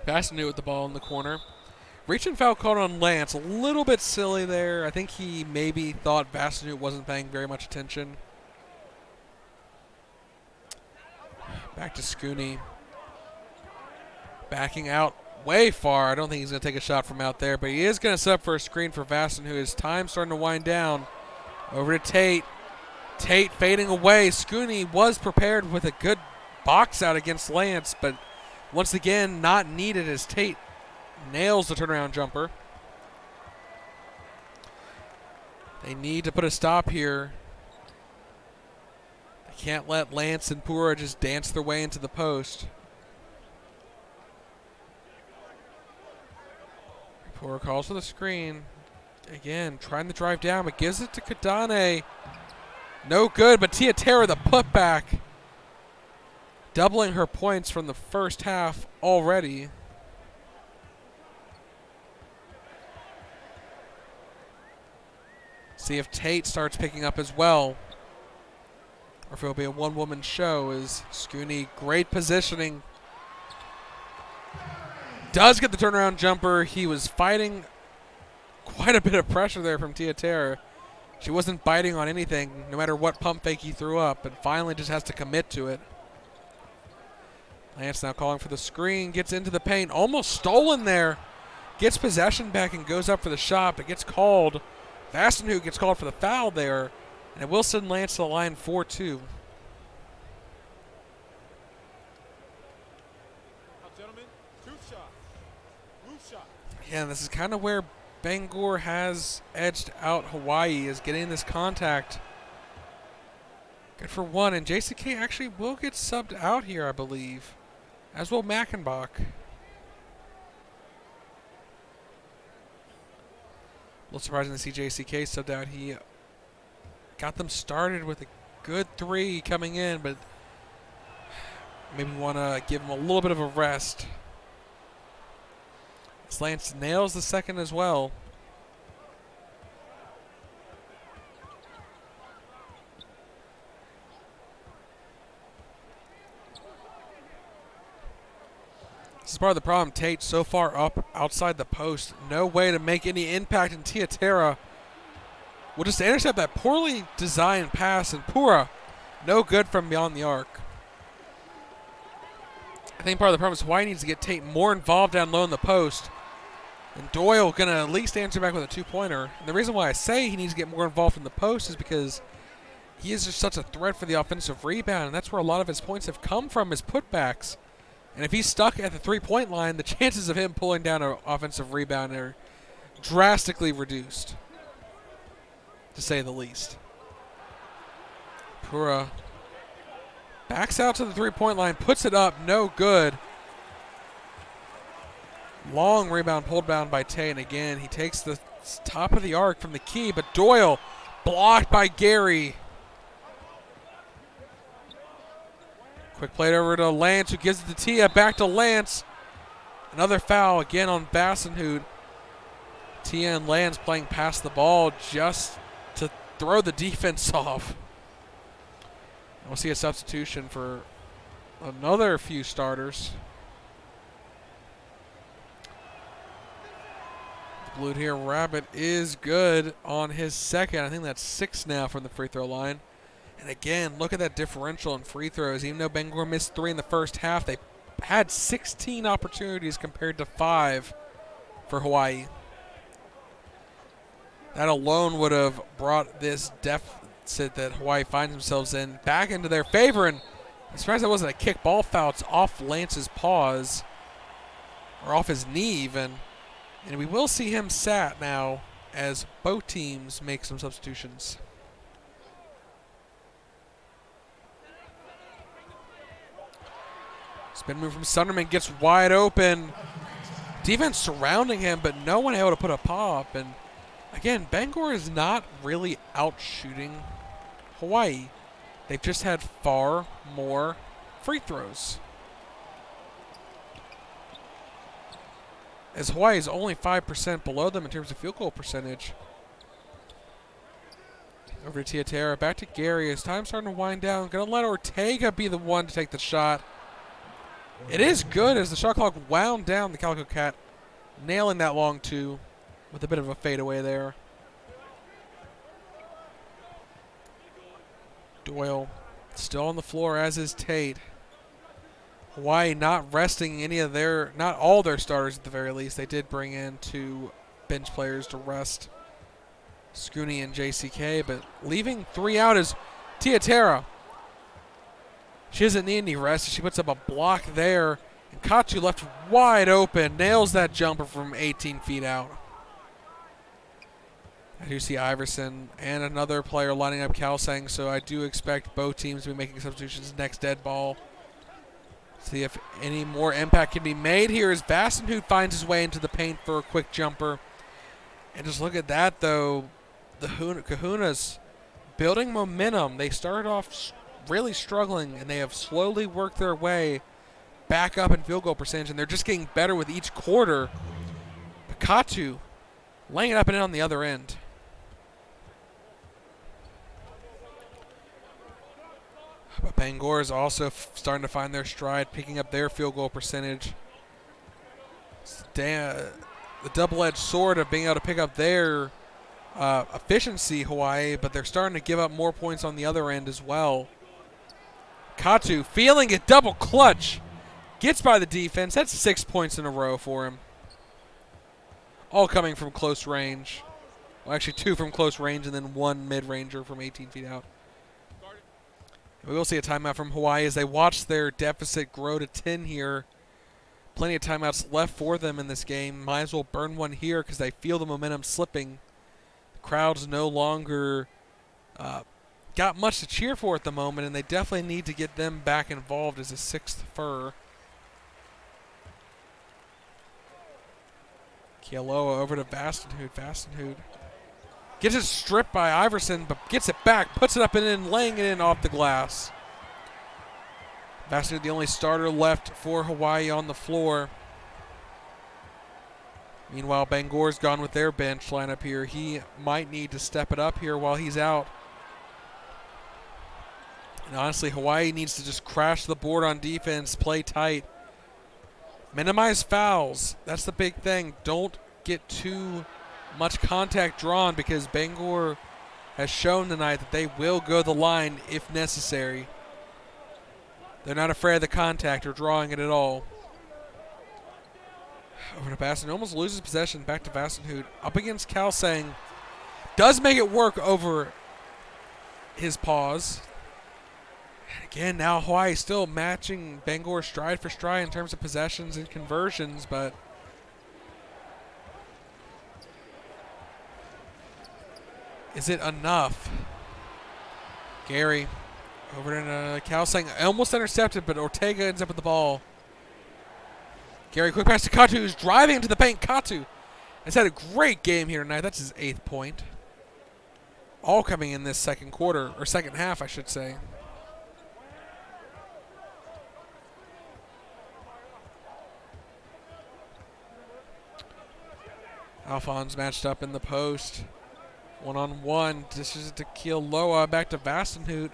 A: Bassineau with the ball in the corner. Reach and foul called on Lance. A little bit silly there. I think he maybe thought Bassineau wasn't paying very much attention. Back to Scooney. Backing out way far. I don't think he's going to take a shot from out there, but he is going to set up for a screen for Vassen, who his time starting to wind down. Over to Tate. Tate fading away. Scooney was prepared with a good box out against Lance, but once again, not needed as Tate nails the turnaround jumper. They need to put a stop here. They can't let Lance and Pura just dance their way into the post. Pura calls for the screen. Again, trying to drive down, but gives it to Kadane. No good, but Tiatera the putback. Doubling her points from the first half already. See if Tate starts picking up as well, or if it'll be a one-woman show. As Scooney, great positioning. Does get the turnaround jumper. He was fighting quite a bit of pressure there from Tiatera. She wasn't biting on anything, no matter what pump fake he threw up, but finally just has to commit to it. Lance now calling for the screen, gets into the paint, almost stolen there. Gets possession back and goes up for the shot, but gets called. Vassen, who gets called for the foul there, and it will send Lance to the line 4-2.
B: Gentlemen, 2 shots.
A: Yeah, this is kind of where Bangor has edged out Hawaii, is getting this contact. Good for one, and JCK actually will get subbed out here, I believe, as will Mackenbach. A little surprising to see JCK subbed out. He got them started with a good three coming in, but maybe want to give him a little bit of a rest. Lance nails the second as well. This is part of the problem. Tate so far up outside the post. No way to make any impact, and Tiatera will just intercept that poorly designed pass, and Pura, no good from beyond the arc. I think part of the problem is Hawaii needs to get Tate more involved down low in the post. And Doyle going to at least answer back with a two-pointer. And the reason why I say he needs to get more involved in the post is because he is just such a threat for the offensive rebound, and that's where a lot of his points have come from, his putbacks. And if he's stuck at the three-point line, the chances of him pulling down an offensive rebound are drastically reduced, to say the least. Pura backs out to the three-point line, puts it up, no good. Long rebound pulled down by Tate, and again, he takes the top of the arc from the key, but Doyle blocked by Gary. Quick play over to Lance, who gives it to Tia, back to Lance. Another foul again on Bassenhood. Tia and Lance playing past the ball just to throw the defense off. We'll see a substitution for another few starters. Blue here, Rabbit is good on his second. I think that's 6 now from the free throw line. And again, look at that differential in free throws. Even though Bangor missed 3 in the first half, they had 16 opportunities compared to 5 for Hawaii. That alone would have brought this deficit that Hawaii finds themselves in back into their favor. And I'm surprised that wasn't a kick ball foul. It's off Lance's paws, or off his knee even. And we will see him sat now as both teams make some substitutions. Spin move from Sunderman, gets wide open. Defense surrounding him, but no one able to put a pop. And again, Bangor is not really out shooting Hawaii. They've just had far more free throws. As Hawaii is only 5% below them in terms of field goal percentage. Over to Tiatera, back to Gary. As time's starting to wind down, going to let Ortega be the one to take the shot. It is good as the shot clock wound down. The Calico Cat nailing that long two with a bit of a fadeaway there. Doyle still on the floor, as is Tate. Hawaii not resting not all their starters at the very least. They did bring in 2 bench players to rest Scooney and JCK, but leaving 3 out is Tiatera. She doesn't need any rest. She puts up a block there, and Katu left wide open, nails that jumper from 18 feet out. I do see Iverson and another player lining up Kalsang, so I do expect both teams to be making substitutions next dead ball. See if any more impact can be made here as Bassenhood finds his way into the paint for a quick jumper. And just look at that, though. The Kahunas building momentum. They started off really struggling, and they have slowly worked their way back up in field goal percentage, and they're just getting better with each quarter. Katu laying it up and in on the other end. But Bangor is also starting to find their stride, picking up their field goal percentage. The double-edged sword of being able to pick up their efficiency, Hawaii, but they're starting to give up more points on the other end as well. Katu feeling it, double clutch. Gets by the defense. That's 6 points in a row for him. All coming from close range. Well, actually 2 from close range and then 1 mid-ranger from 18 feet out. We will see a timeout from Hawaii as they watch their deficit grow to 10 here. Plenty of timeouts left for them in this game. Might as well burn one here because they feel the momentum slipping. The crowd's no longer got much to cheer for at the moment, and they definitely need to get them back involved as a sixth fur. Kealoha over to Vastenhood. Vastenhood gets it stripped by Iverson, but gets it back, puts it up and in, laying it in off the glass. Vastenhood, the only starter left for Hawaii on the floor. Meanwhile, Bangor's gone with their bench lineup here. He might need to step it up here while he's out. And honestly, Hawaii needs to just crash the board on defense, play tight. Minimize fouls. That's the big thing. Don't get too much contact drawn because Bangor has shown tonight that they will go the line if necessary. They're not afraid of the contact or drawing it at all. Over to Baston. Almost loses possession. Back to Vastenhood. Up against Kalsang. Does make it work over his pause. Again, now Hawaii still matching Bangor stride for stride in terms of possessions and conversions, but is it enough? Gary over to Kalsang, almost intercepted, but Ortega ends up with the ball. Gary, quick pass to Katu, who's driving into the paint. Katu has had a great game here tonight. That's his 8th point. All coming in this second quarter, or second half, I should say. Alphonse matched up in the post. One-on-one. Dishes it to Kealoha. Back to Vastenhood.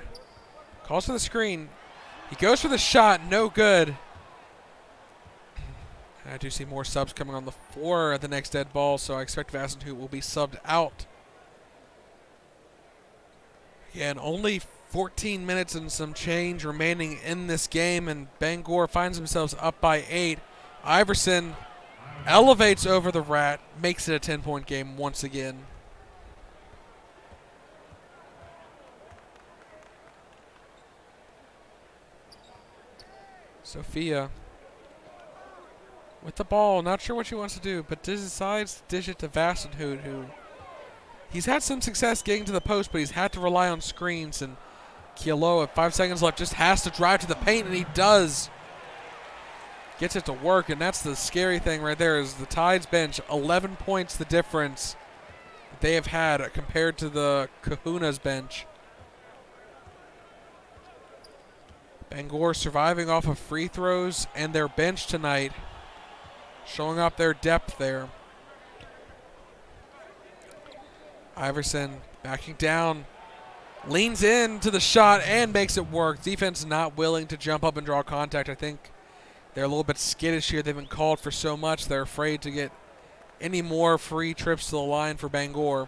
A: Calls for the screen. He goes for the shot. No good. I do see more subs coming on the floor at the next dead ball, so I expect Vastenhood will be subbed out. Again, only 14 minutes and some change remaining in this game, and Bangor finds themselves up by 8. Iverson elevates over the Rat, makes it a 10-point game once again. Sophia with the ball, not sure what she wants to do, but decides to dish it to Vastenhood, who he's had some success getting to the post, but he's had to rely on screens, and Kealoha, 5 seconds left, just has to drive to the paint, and he does. Gets it to work, and that's the scary thing right there is the Tide's bench, 11 points the difference that they have had compared to the Kahuna's bench. Bangor surviving off of free throws and their bench tonight, showing up their depth there. Iverson backing down, leans into the shot and makes it work. Defense not willing to jump up and draw contact. I think they're a little bit skittish here. They've been called for so much. They're afraid to get any more free trips to the line for Bangor,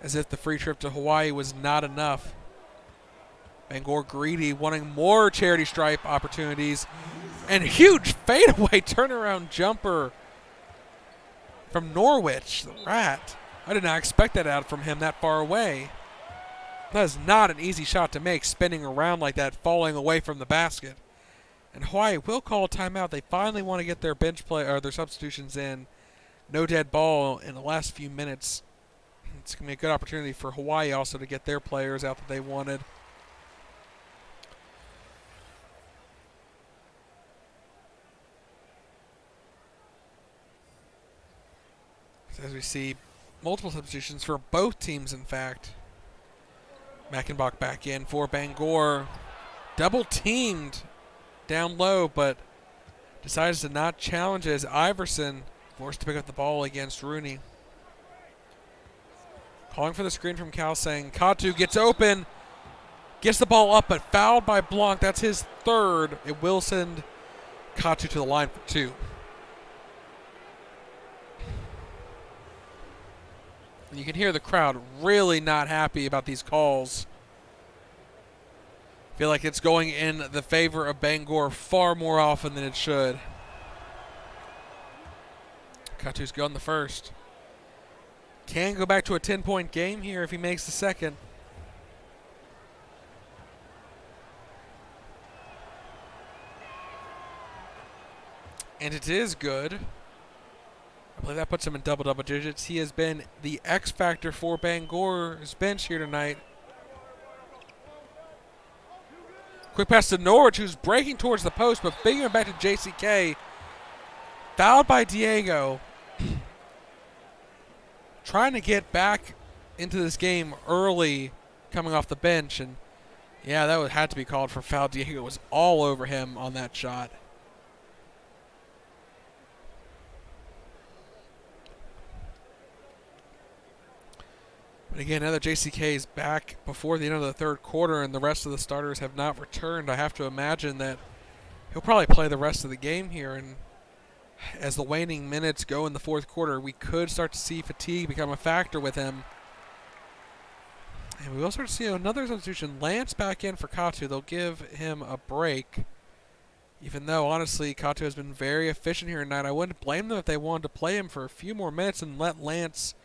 A: as if the free trip to Hawaii was not enough. Bangor greedy, wanting more charity stripe opportunities. And huge fadeaway turnaround jumper from Norwich, the Rat. I did not expect that out from him that far away. That is not an easy shot to make, spinning around like that, falling away from the basket. And Hawaii will call a timeout. They finally want to get their bench play or their substitutions in. No dead ball in the last few minutes. It's going to be a good opportunity for Hawaii also to get their players out that they wanted. As we see multiple substitutions for both teams, in fact. Mackenbach back in for Bangor. Double teamed down low, but decides to not challenge as Iverson forced to pick up the ball against Rooney. Calling for the screen from Kalsang. Katu gets open, gets the ball up, but fouled by Blanc. That's his 3rd. It will send Katu to the line for 2. You can hear the crowd really not happy about these calls. Feel like it's going in the favor of Bangor far more often than it should. Katu's gone the first. Can go back to a 10-point game here if he makes the second. And it is good. I believe that puts him in double digits. He has been the X factor for Bangor's bench here tonight. Quick pass to Norwich, who's breaking towards the post, but bringing it back to JCK. Fouled by Diego. Trying to get back into this game early, coming off the bench. And yeah, that had to be called for foul. Diego was all over him on that shot. But again, now that JCK is back before the end of the third quarter and the rest of the starters have not returned, I have to imagine that he'll probably play the rest of the game here. And as the waning minutes go in the fourth quarter, we could start to see fatigue become a factor with him. And we will start to see another substitution. Lance back in for Katu. They'll give him a break. Even though, honestly, Katu has been very efficient here tonight. I wouldn't blame them if they wanted to play him for a few more minutes and let Lance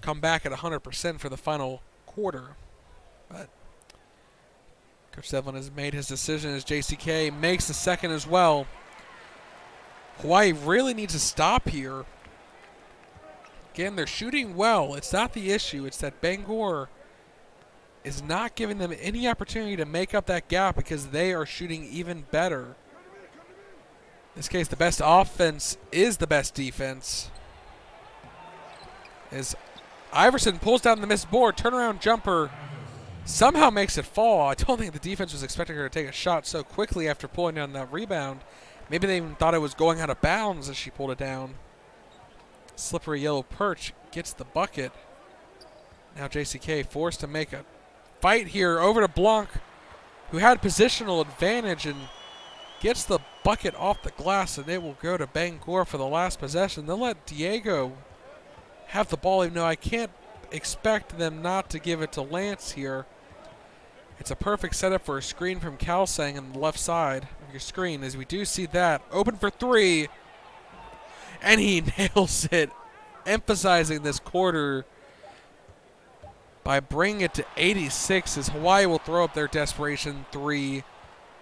A: come back at 100% for the final quarter. But Coach Devlin has made his decision as JCK makes the second as well. Hawaii really needs to stop here. Again, they're shooting well. It's not the issue. It's that Bangor is not giving them any opportunity to make up that gap because they are shooting even better. In this case, the best offense is the best defense. As Iverson pulls down the missed board, turnaround jumper, somehow makes it fall. I don't think the defense was expecting her to take a shot so quickly after pulling down that rebound. Maybe they even thought it was going out of bounds as she pulled it down. Slippery yellow perch gets the bucket. Now JCK forced to make a fight here over to Blanc, who had positional advantage and gets the bucket off the glass, and it will go to Bangor for the last possession. They'll let Diego have the ball, even though I can't expect them not to give it to Lance here. It's a perfect setup for a screen from Kalsang on the left side of your screen, as we do see that. Open for three, and he nails it, emphasizing this quarter by bringing it to 86, as Hawaii will throw up their desperation three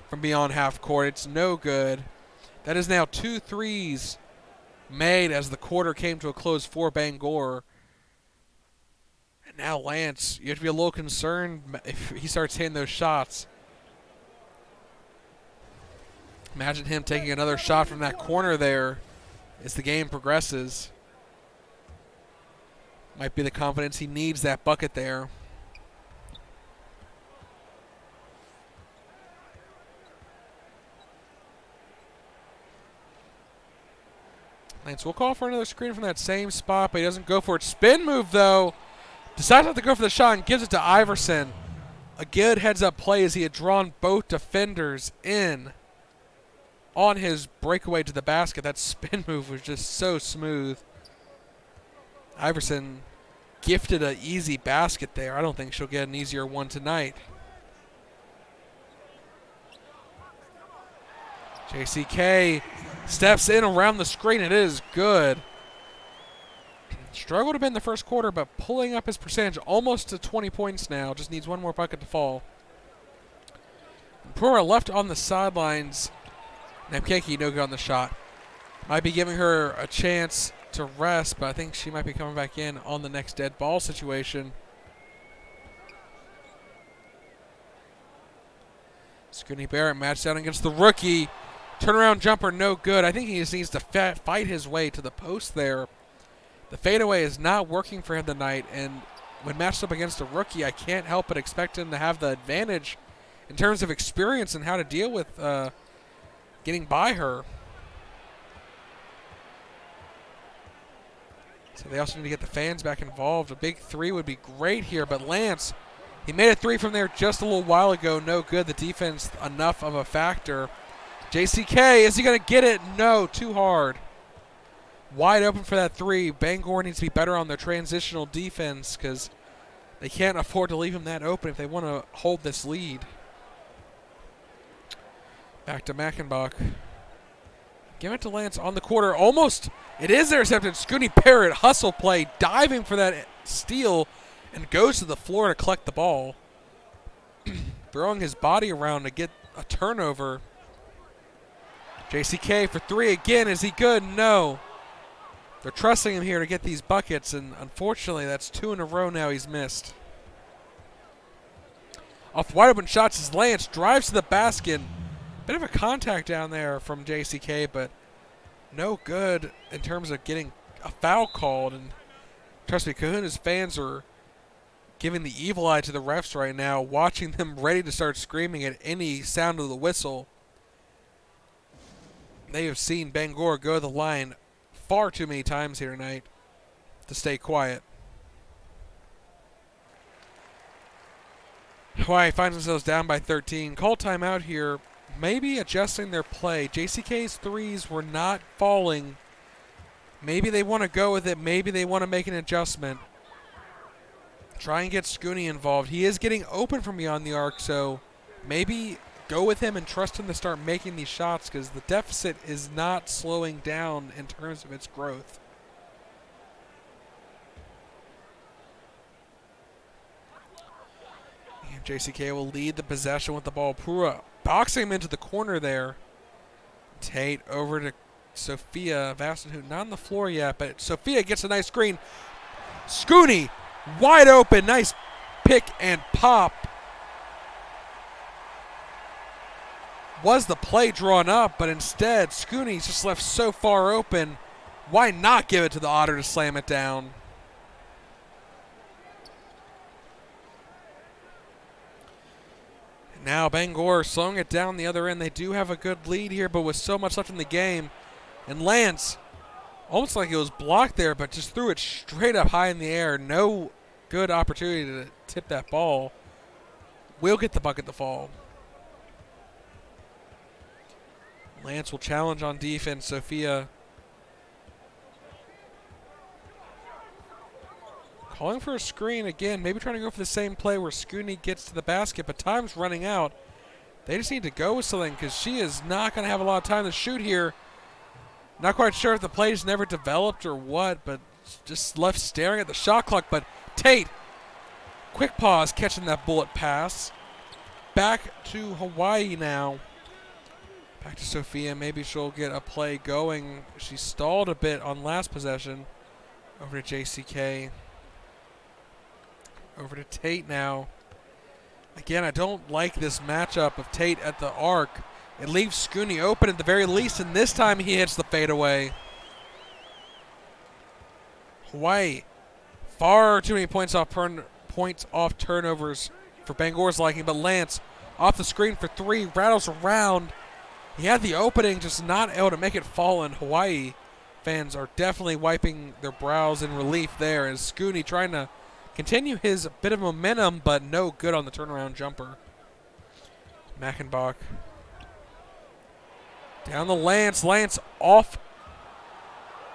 A: from beyond half court. It's no good. That is now 2 threes made as the quarter came to a close for Bangor. And now Lance, you have to be a little concerned if he starts hitting those shots. Imagine him taking another shot from that corner there as the game progresses. Might be the confidence he needs, that bucket there. Lance will call for another screen from that same spot, but he doesn't go for it. Spin move, though. Decides not to go for the shot and gives it to Iverson. A good heads-up play as he had drawn both defenders in on his breakaway to the basket. That spin move was just so smooth. Iverson gifted an easy basket there. I don't think she'll get an easier one tonight. JCK steps in around the screen. It is good. Struggled a bit in the first quarter, but pulling up his percentage almost to 20 points now. Just needs one more bucket to fall. Pura left on the sidelines. Namkeki no good on the shot. Might be giving her a chance to rest, but I think she might be coming back in on the next dead ball situation. Scooney Barrett matched down against the rookie. Turnaround jumper, no good. I think he just needs to fight his way to the post there. The fadeaway is not working for him tonight, and when matched up against a rookie, I can't help but expect him to have the advantage in terms of experience and how to deal with getting by her. So they also need to get the fans back involved. A big three would be great here, but Lance, he made a three from there just a little while ago. No good. The defense enough of a factor. JCK, is he going to get it? No, too hard. Wide open for that three. Bangor needs to be better on their transitional defense because they can't afford to leave him that open if they want to hold this lead. Back to Mackenbach. Give it to Lance on the quarter. Almost. It is intercepted. Scooney Barrett, hustle play, diving for that steal, and goes to the floor to collect the ball. Throwing his body around to get a turnover. JCK for three again. Is he good? No. They're trusting him here to get these buckets, and unfortunately that's 2 in a row now he's missed. Off wide open shots as Lance drives to the basket. Bit of a contact down there from JCK, but no good in terms of getting a foul called. And trust me, Kahuna's fans are giving the evil eye to the refs right now, watching them ready to start screaming at any sound of the whistle. They have seen Bangor go to the line far too many times here tonight to stay quiet. Hawaii finds themselves down by 13. Call timeout here, maybe adjusting their play. JCK's threes were not falling. Maybe they want to go with it. Maybe they want to make an adjustment. Try and get Scooney involved. He is getting open from beyond the arc, so maybe go with him and trust him to start making these shots because the deficit is not slowing down in terms of its growth. And JCK will lead the possession with the ball. Pura boxing him into the corner there. Tate over to Sophia. Vastenhout not on the floor yet, but Sophia gets a nice screen. Scooney wide open. Nice pick and pop. Was the play drawn up, but instead Scooney's just left so far open. Why not give it to the Otter to slam it down? Now Bangor slowing it down the other end. They do have a good lead here, but with so much left in the game. And Lance, almost like it was blocked there, but just threw it straight up high in the air. No good opportunity to tip that ball. Will get the bucket to fall. Lance will challenge on defense. Sophia calling for a screen again. Maybe trying to go for the same play where Scooney gets to the basket, but time's running out. They just need to go with something because she is not going to have a lot of time to shoot here. Not quite sure if the play's never developed or what, but just left staring at the shot clock. But Tate, quick pause, catching that bullet pass. Back to Hawaii now. Back to Sophia. Maybe she'll get a play going. She stalled a bit on last possession. Over to JCK. Over to Tate now. Again, I don't like this matchup of Tate at the arc. It leaves Scooney open at the very least, and this time he hits the fadeaway. Hawaii, far too many points off turnovers for Bangor's liking, but Lance off the screen for three, rattles around. He had the opening, just not able to make it fall, and Hawaii fans are definitely wiping their brows in relief there as Scooney trying to continue his bit of momentum, but no good on the turnaround jumper. Mackenbach down the Lance. Lance off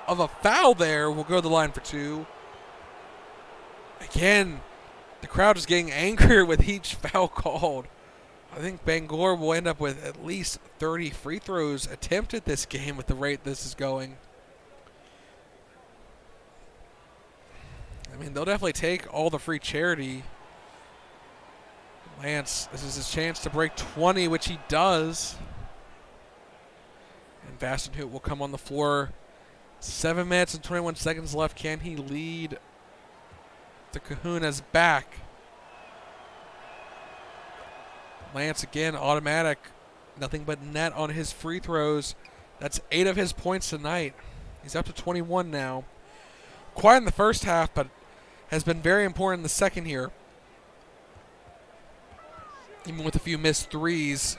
A: of a foul there. Will go to the line for two. Again, the crowd is getting angrier with each foul called. I think Bangor will end up with at least 30 free throws attempted this game with the rate this is going. I mean, they'll definitely take all the free charity. Lance, this is his chance to break 20, which he does. And Vastenhout will come on the floor. 7 minutes and 21 seconds left. Can he lead the Kahunas back? Lance again, automatic. Nothing but net on his free throws. That's 8 of his points tonight. He's up to 21 now. Quiet in the first half, but has been very important in the second here. Even with a few missed threes.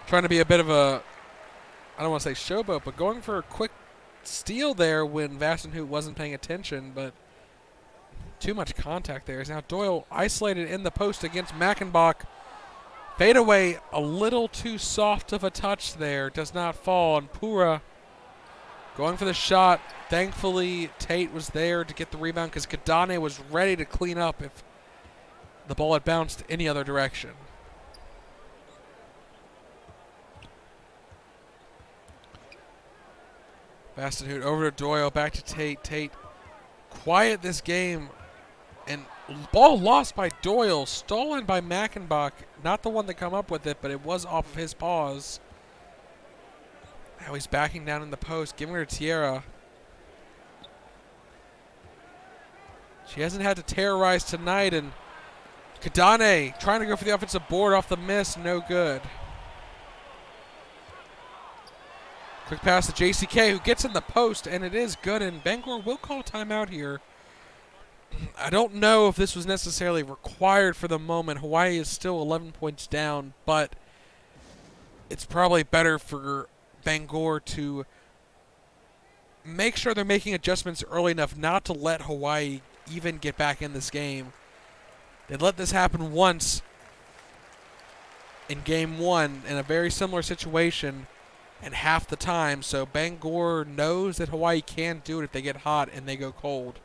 A: Trying to be a bit of a, I don't want to say showboat, but going for a quick steal there when Vastenhout wasn't paying attention, but too much contact there. Now Doyle isolated in the post against Mackenbach. Fadeaway, a little too soft of a touch there. Does not fall, and Pura going for the shot. Thankfully, Tate was there to get the rebound because Kadane was ready to clean up if the ball had bounced any other direction. Vastenhout over to Doyle, back to Tate. Tate quiet this game and Ball lost by Doyle, stolen by Mackenbach. Not the one to come up with it, but it was off of his paws. Now he's backing down in the post, giving her to Tierra. She hasn't had to terrorize tonight, and Kadane trying to go for the offensive board off the miss, no good. Quick pass to JCK, who gets in the post, and it is good, and Bangor will call a timeout here. I don't know if this was necessarily required for the moment. Hawaii is still 11 points down, but it's probably better for Bangor to make sure they're making adjustments early enough not to let Hawaii even get back in this game. They let this happen once in game one in a very similar situation and half the time, so Bangor knows that Hawaii can do it if they get hot and they go cold.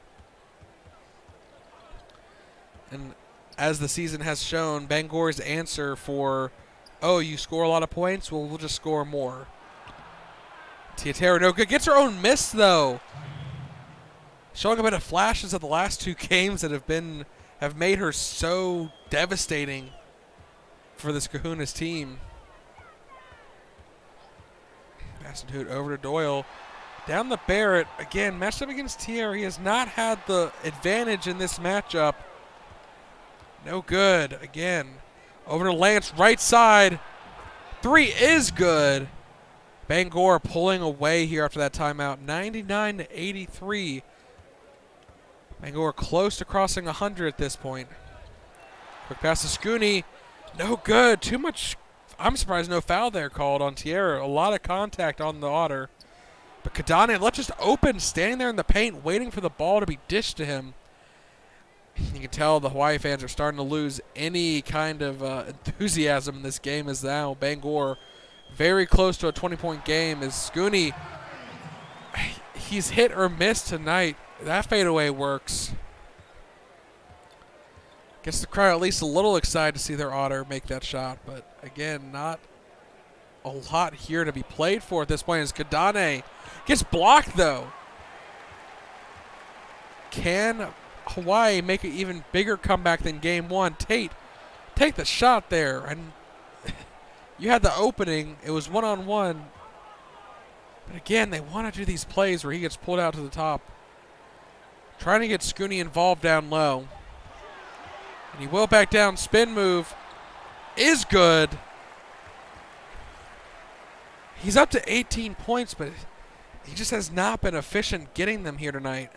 A: And as the season has shown, Bangor's answer for, oh, you score a lot of points? Well, we'll just score more. Tiatera, no good. Gets her own miss, though. Showing a bit of flashes of the last two games that have made her so devastating for this Kahuna's team. Baston Hoot over to Doyle. Down the Barrett. Again, matched up against Tierra. He has not had the advantage in this matchup. No good. Again. Over to Lance, right side. Three is good. Bangor pulling away here after that timeout. 99-83. Bangor close to crossing 100 at this point. Quick pass to Scooney. No good. Too much. I'm surprised no foul there called on Tierra. A lot of contact on the Otter. But Kadane left just open, standing there in the paint, waiting for the ball to be dished to him. You can tell the Hawaii fans are starting to lose any kind of enthusiasm in this game as now Bangor very close to a 20-point game as Scooney, he's hit or missed tonight. That fadeaway works. Gets the crowd at least a little excited to see their Otter make that shot, but again, not a lot here to be played for at this point as Kadane gets blocked though. Can Hawaii make an even bigger comeback than game one? Tate, take the shot there, and you had the opening. It was one-on-one. But again, they want to do these plays where he gets pulled out to the top. Trying to get Scooney involved down low. And he will back down. Spin move is good. He's up to 18 points, but he just has not been efficient getting them here tonight.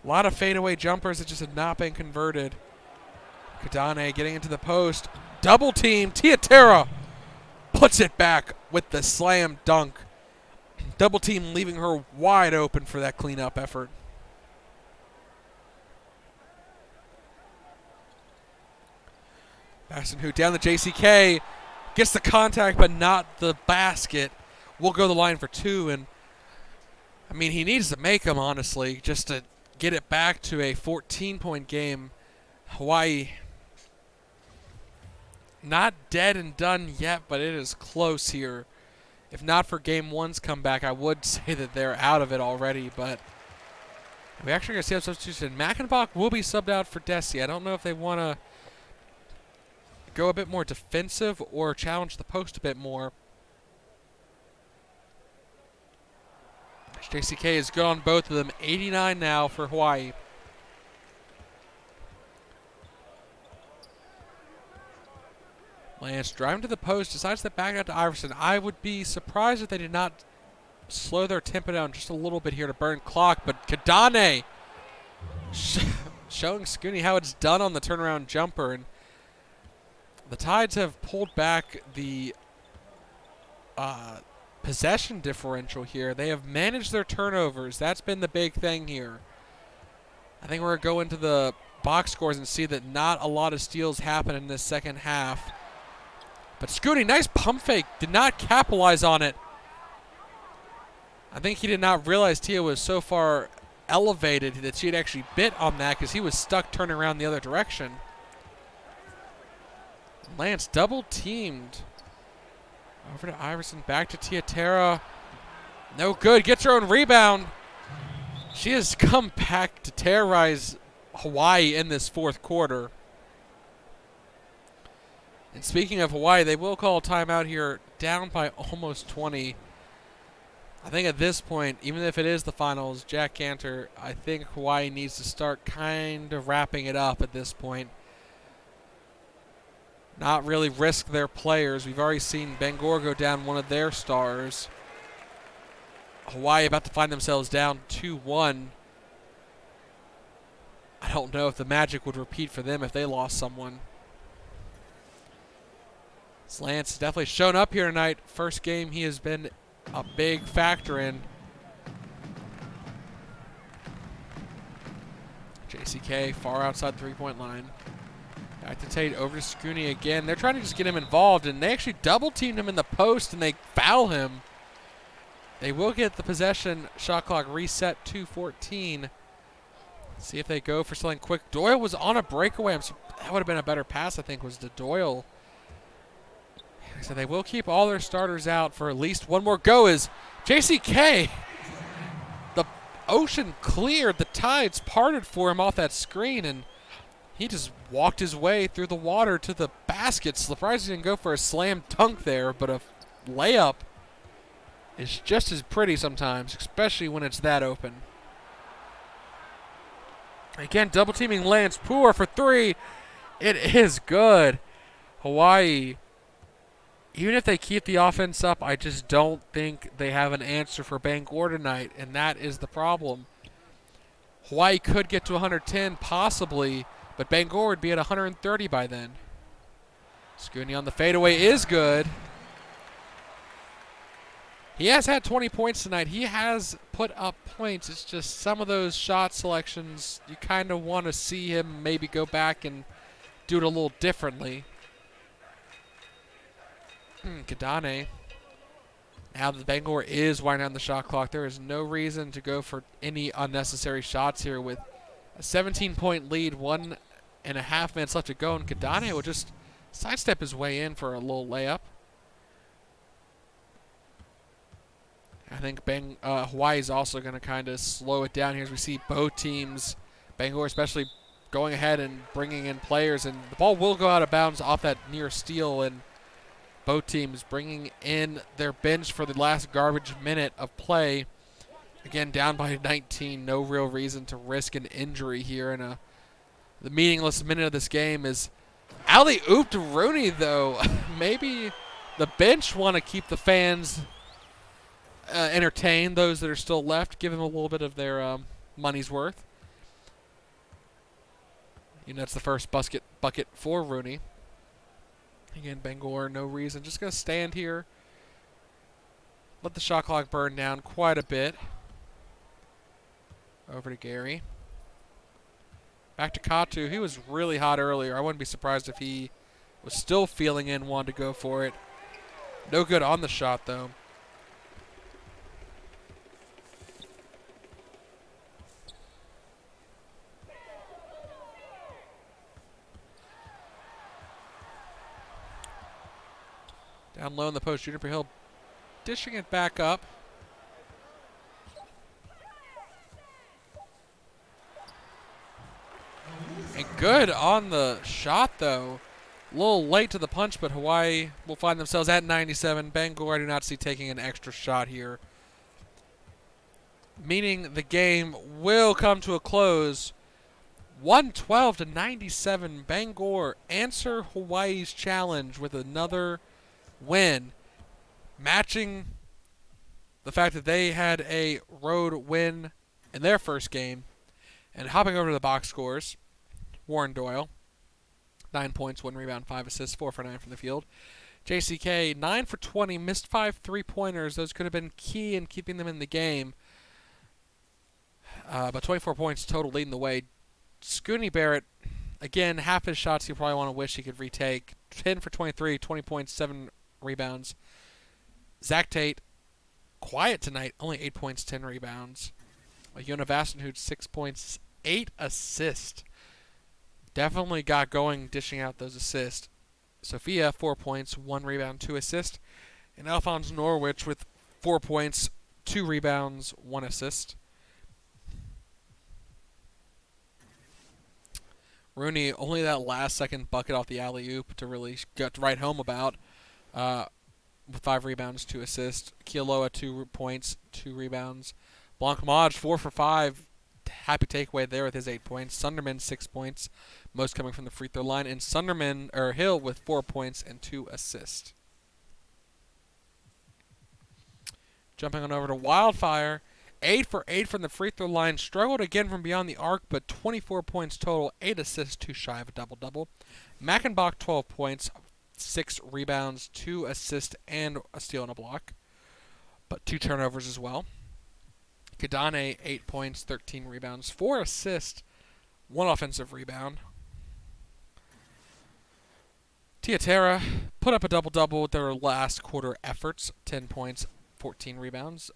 A: A lot of fadeaway jumpers that just have not been converted. Kadane getting into the post. Double team. Tiatera puts it back with the slam dunk. Double team leaving her wide open for that cleanup effort. Baston Hoot down the JCK. Gets the contact but not the basket. Will go to the line for two. And I mean, he needs to make them, honestly, just to get it back to a 14-point game. Hawaii not dead and done yet, but it is close here. If not for game one's comeback, I would say that they're out of it already, but we actually going to see a substitution. Mackenbach will be subbed out for Desi. I don't know if they want to go a bit more defensive or challenge the post a bit more. JCK is good on both of them. 89 now for Hawaii. Lance driving to the post, decides to back out to Iverson. I would be surprised if they did not slow their tempo down just a little bit here to burn clock, but Kadane showing Scooney how it's done on the turnaround jumper. And the Tides have pulled back the possession differential here. They have managed their turnovers. That's been the big thing here. I think we're going to go into the box scores and see that not a lot of steals happen in this second half. But Scooney, nice pump fake, did not capitalize on it. I think he did not realize Tia was so far elevated that she had actually bit on that because he was stuck turning around the other direction. Lance double teamed. Over to Iverson, back to Tiatera. No good, gets her own rebound. She has come back to terrorize Hawaii in this fourth quarter. And speaking of Hawaii, they will call a timeout here, down by almost 20. I think at this point, even if it is the finals, Jack Cantor, I think Hawaii needs to start kind of wrapping it up at this point. Not really risk their players. We've already seen Bangor go down one of their stars. Hawaii about to find themselves down 2-1. I don't know if the magic would repeat for them if they lost someone. Lance has definitely shown up here tonight. First game he has been a big factor in. JCK far outside the three-point line. Back to Tate, over to Scooney again. They're trying to just get him involved, and they actually double-teamed him in the post, and they foul him. They will get the possession. Shot clock reset to 14. See if they go for something quick. Doyle was on a breakaway. That would have been a better pass, I think, was to Doyle. So they will keep all their starters out for at least one more go as JCK. The ocean cleared. The tides parted for him off that screen, and he just walked his way through the water to the basket. Surprised he didn't go for a slam dunk there, but a layup is just as pretty sometimes, especially when it's that open. Again, double teaming Lance Poor for three. It is good. Hawaii, even if they keep the offense up, I just don't think they have an answer for Bangor tonight, and that is the problem. Hawaii could get to 110 possibly, but Bangor would be at 130 by then. Scooney on the fadeaway is good. He has had 20 points tonight. He has put up points. It's just some of those shot selections, you kind of want to see him maybe go back and do it a little differently. Kadane. Now that Bangor is winding down the shot clock, there is no reason to go for any unnecessary shots here with a 17-point lead, 1.5 minutes left to go, and Kadane will just sidestep his way in for a little layup. I think Hawaii is also going to kind of slow it down here as we see both teams, Bangor especially, going ahead and bringing in players, and the ball will go out of bounds off that near steal, and both teams bringing in their bench for the last garbage minute of play. Again, down by 19. No real reason to risk an injury here in the meaningless minute of this game. Is alley-oop to Rooney, though. Maybe the bench want to keep the fans entertained, those that are still left, give them a little bit of their money's worth. You know, that's the first bucket for Rooney. Again, Bangor, no reason. Just going to stand here. Let the shot clock burn down quite a bit. Over to Gary. Back to Katu. He was really hot earlier. I wouldn't be surprised if he was still feeling in, wanted to go for it. No good on the shot, though. Down low in the post, Juniper Hill dishing it back up. And good on the shot, though. A little late to the punch, but Hawaii will find themselves at 97. Bangor I do not see taking an extra shot here, meaning the game will come to a close. 112 to 97. Bangor answer Hawaii's challenge with another win, matching the fact that they had a road win in their first game. And hopping over to the box scores, Warren Doyle, 9 points, 1 rebound, 5 assists, 4 for 9 from the field. JCK, 9 for 20, missed 5 3-pointers. Those could have been key in keeping them in the game. But 24 points total leading the way. Scooney Barrett, again, half his shots you probably want to wish he could retake. 10 for 23, 20 points, 7 rebounds. Zach Tate, quiet tonight, only 8 points, 10 rebounds. Yona Vastenhood, 6 points, 8 assists. Definitely got going, dishing out those assists. Sophia, 4 points, 1 rebound, 2 assists. And Alphonse Norwich with 4 points, 2 rebounds, 1 assist. Rooney only that last second bucket off the alley-oop to really get right home about. Uh, with 5 rebounds, 2 assists. Kealoha 2 points, 2 rebounds. Blancmage 4 for 5. Happy takeaway there with his 8 points. Sunderman 6 points, most coming from the free throw line, and Hill with 4 points and 2 assists. Jumping on over to Wildfire, 8 for 8 from the free throw line. Struggled again from beyond the arc, but 24 points total, 8 assists, 2 shy of a double-double. Mackenbach 12 points, 6 rebounds, 2 assists, and a steal and a block, but 2 turnovers as well. Kadane 8 points, 13 rebounds, 4 assists, 1 offensive rebound. Tiatera put up a double-double with their last quarter efforts, 10 points, 14 rebounds.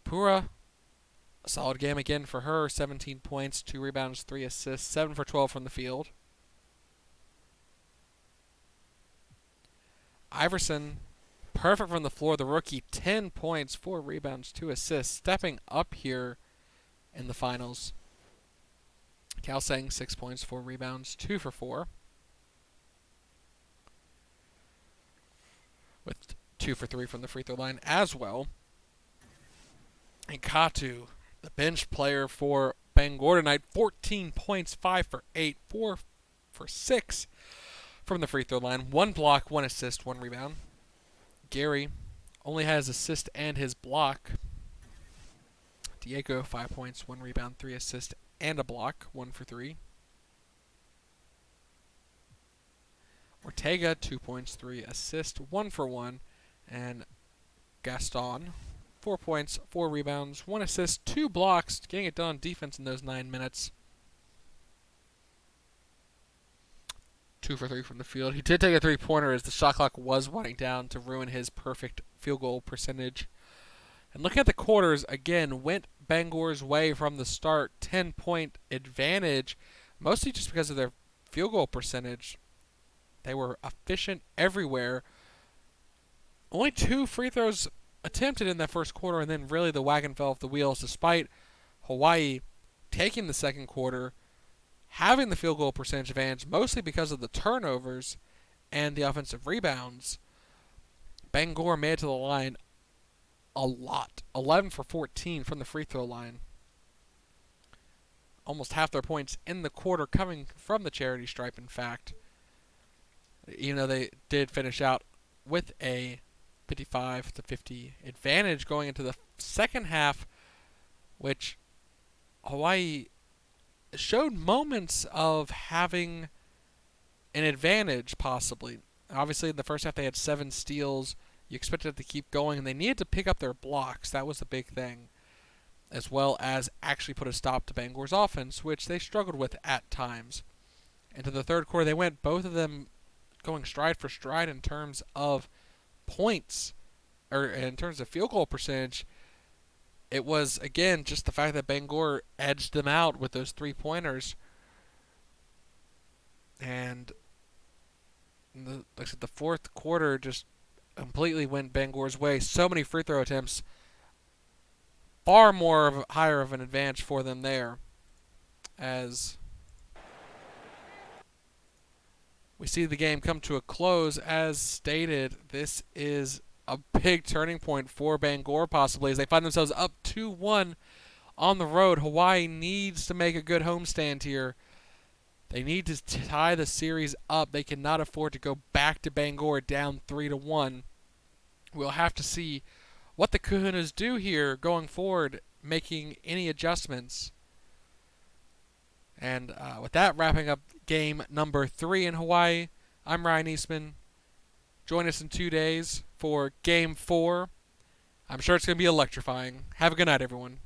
A: Pura, a solid game again for her, 17 points, 2 rebounds, 3 assists, 7 for 12 from the field. Iverson, perfect from the floor, the rookie, 10 points, 4 rebounds, 2 assists, stepping up here in the finals. Kalsang, 6 points, 4 rebounds, 2 for 4. With 2 for 3 from the free throw line as well. And Katu, the bench player for Bangor tonight, 14 points, 5 for 8, 4 for 6 from the free throw line. 1 block, 1 assist, 1 rebound. Gary only has assist and his block. Diego, 5 points, 1 rebound, 3 assists, and a block, 1 for 3. Ortega, 2 points, 3 assists, 1 for 1. And Gaston, 4 points, 4 rebounds, 1 assist, 2 blocks, getting it done on defense in those 9 minutes. 2 for 3 from the field. He did take a 3-pointer as the shot clock was winding down to ruin his perfect field goal percentage. And looking at the quarters, again, went Bangor's way from the start. 10-point advantage, mostly just because of their field goal percentage. They were efficient everywhere. Only 2 free throws attempted in that first quarter, and then really the wagon fell off the wheels despite Hawaii taking the second quarter, having the field goal percentage advantage, mostly because of the turnovers and the offensive rebounds. Bangor made it to the line a lot. 11 for 14 from the free throw line. Almost half their points in the quarter coming from the charity stripe, in fact. Even though they did finish out with a 55-50 advantage going into the second half, which Hawaii showed moments of having an advantage, possibly. Obviously, in the first half, they had 7 steals. You expected it to keep going, and they needed to pick up their blocks. That was the big thing, as well as actually put a stop to Bangor's offense, which they struggled with at times. Into the third quarter, they went, both of them going stride for stride in terms of points, or in terms of field goal percentage. It was, again, just the fact that Bangor edged them out with those 3-pointers. And like I said, the fourth quarter just completely went Bangor's way. So many free throw attempts. Far more higher of an advantage for them there. As we see the game come to a close, as stated, this is a big turning point for Bangor possibly as they find themselves up 2-1 on the road. Hawaii needs to make a good homestand here. They need to tie the series up. They cannot afford to go back to Bangor down 3-1. We'll have to see what the Kahunas do here going forward, making any adjustments. And with that, wrapping up game number 3 in Hawaii, I'm Ryan Eastman. Join us in 2 days for game 4. I'm sure it's going to be electrifying. Have a good night, everyone.